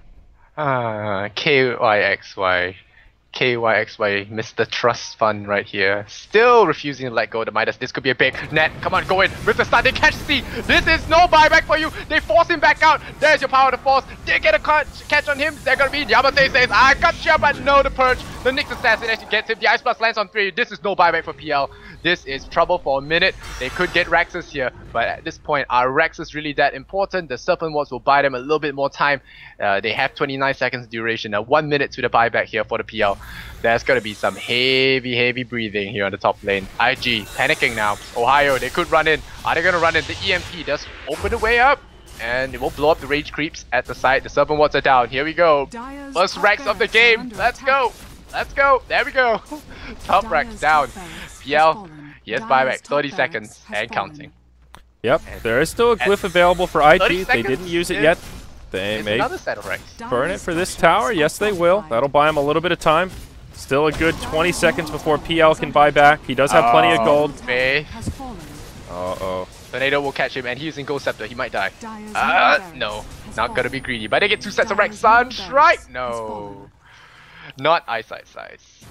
KYXY. KYXY, Mr. Trust Fund right here. Still refusing to let go of the Midas. This could be a big net. Come on, go in. With the stun, they catch C. This is no buyback for you. They force him back out. There's your power to force. They get a catch on him. They're gonna be Yamate says, I got you, but no, the purge. The Nyx assassin actually gets him. The Ice Blast lands on 3. This is no buyback for PL. This is trouble for a minute. They could get Rexus here, but at this point, are Rexus really that important? The Serpent Wards will buy them a little bit more time. They have 29 seconds duration. 1 minute to the buyback here for the PL. There's gonna be some heavy breathing here on the top lane. IG panicking now. Ohio, they could run in. Are they gonna run in? The EMP does open the way up, and it will blow up the rage creeps at the side. The Serpent Wards are down. Here we go. First Rex of the game. Let's go. Let's go. There we go. Top Rex down. PL, yes, buyback. 30 seconds and counting. Yep, there is still a glyph available for IG. They seconds didn't use it yet. They may another set of Rex. burn it for this tower. Yes, they will. That'll buy him a little bit of time. Still a good 20 seconds before PL can buy back. He does have plenty of gold. Uh-oh. Tornado will catch him, and he's using Ghost Scepter. He might die. No. Not gonna be greedy. But they get 2 sets of Rex. Sunstrike? No. Not eyesight size.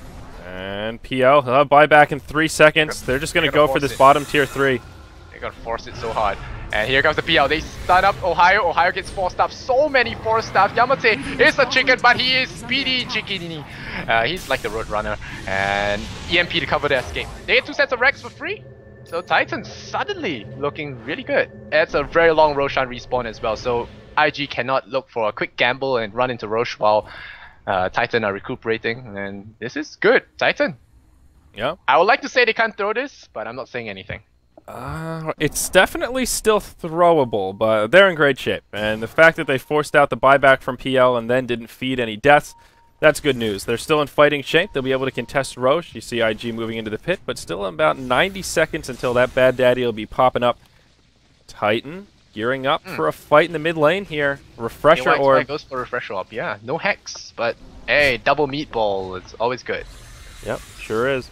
And PL, buy back in 3 seconds. They're just gonna go for this bottom tier 3. They're gonna force it so hard. And here comes the PL. They stun up Ohio. Ohio gets 4 stuff. So many 4 stuff. Yamate is a chicken, but he is speedy chicken. He's like the Roadrunner. And EMP to cover the escape. They get 2 sets of Rex for free. So Titan suddenly looking really good. It's a very long Roshan respawn as well. So IG cannot look for a quick gamble and run into Rosh while Titan are recuperating. And this is good. Titan. Yeah. I would like to say they can't throw this, but I'm not saying anything. It's definitely still throwable, but they're in great shape. And the fact that they forced out the buyback from PL and then didn't feed any deaths, that's good news. They're still in fighting shape. They'll be able to contest Roche. You see IG moving into the pit, but still about 90 seconds until that bad daddy will be popping up. Titan gearing up for a fight in the mid lane here. Refresher or goes for refresher up. Yeah, no hex, but hey, double meatball. It's always good. Yep, sure is.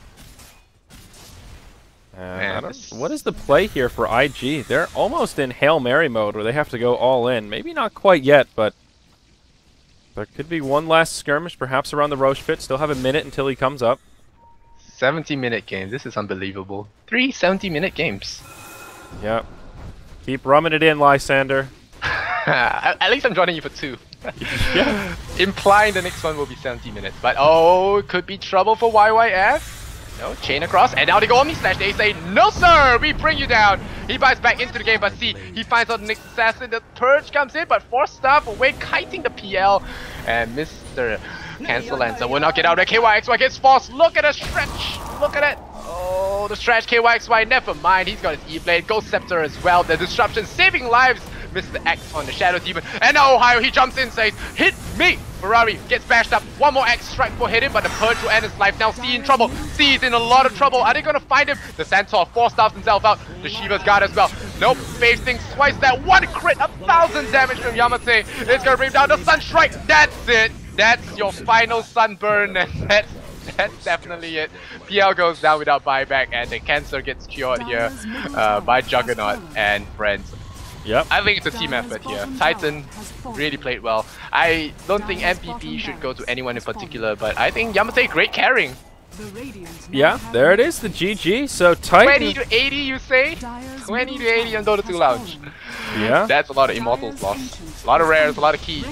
What is the play here for IG? They're almost in Hail Mary mode where they have to go all in. Maybe not quite yet, but there could be one last skirmish, perhaps around the Roche pit. Still have a minute until he comes up. 70-minute game. This is unbelievable. 3 70-minute games. Yep. Keep rumming it in, Lysander. At least I'm joining you for 2. Yeah. Implying the next one will be 70 minutes. But oh, it could be trouble for YYF. No, chain across, and now they go Omni Slash. They say, no sir, we bring you down. He buys back into the game, but see, he finds out the next assassin. The Purge comes in, but 4 stuff away, kiting the PL. And Mr. Cancel Lancer will not get out. KYXY gets forced. Look at the stretch. Look at it. Oh, the stretch. KYXY, never mind. He's got his E-Blade, Ghost Scepter as well. The disruption saving lives. missed the X on the Shadow Demon. And now Ohio, he jumps in, says, hit me! Ferrari gets bashed up. One more X strike will hit him, but the Purge will end his life. Now C in trouble. C is in a lot of trouble. Are they gonna find him? The Centaur force-starves himself out. The Shiva's guard as well. Nope, Faith thinks twice that. One crit, 1,000 damage from Yamate. It's gonna bring down the Sunstrike. That's it. That's your final Sunburn, and that's definitely it. PL goes down without buyback, and the cancer gets cured here by Juggernaut and friends. Yep. I think it's a team effort here. Titan really played well. I don't think MVP should go to anyone in particular, but I think Yamate great carrying. Yeah, there it is, the GG. So Titan 20 to 80, you say? 20 to 80 on Dota 2 Lounge. Yeah. That's a lot of Immortals lost. A lot of rares, a lot of keys.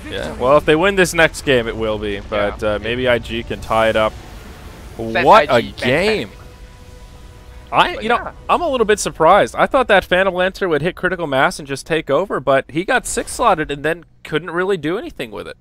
Yeah. Well, if they win this next game, it will be. But maybe IG can tie it up. Send What a IG, game! But You know, I'm a little bit surprised. I thought that Phantom Lancer would hit critical mass and just take over, but he got 6-slotted and then couldn't really do anything with it.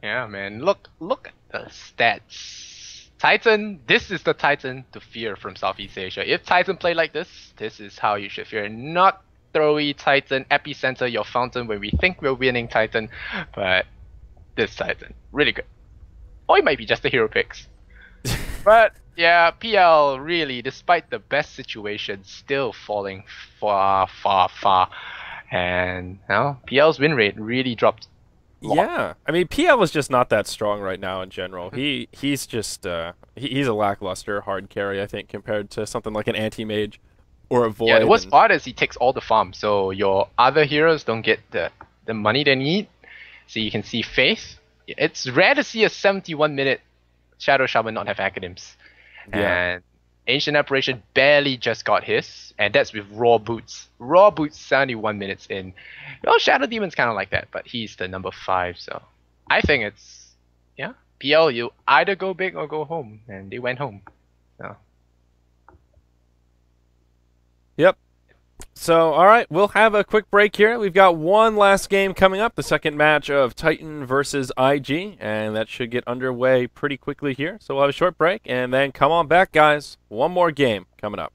Yeah, man. Look at the stats. Titan, this is the Titan to fear from Southeast Asia. If Titan play like this, this is how you should fear. Not throwy Titan, epicenter your fountain when we think we're winning Titan, but this Titan, really good. Or it might be just the hero picks. But yeah, PL really, despite the best situation, still falling far. And now PL's win rate really dropped. Yeah, I mean PL is just not that strong right now in general. He's just he's a lackluster hard carry, I think, compared to something like an anti-mage or a void. Yeah, the worst part is he takes all the farm, so your other heroes don't get the money they need. So you can see Faith. It's rare to see a 71-minute Shadow Shaman not have Academics. Yeah. And Ancient Apparition barely just got his, and that's with Raw Boots. Raw Boots 71 minutes in. Well, Shadow Demon's kind of like that, but he's the number 5, so I think it's, yeah, PL, you either go big or go home, and they went home. So. Yep. So, all right, we'll have a quick break here. We've got one last game coming up, the second match of Titan versus IG, and that should get underway pretty quickly here. So we'll have a short break, and then come on back, guys. One more game coming up.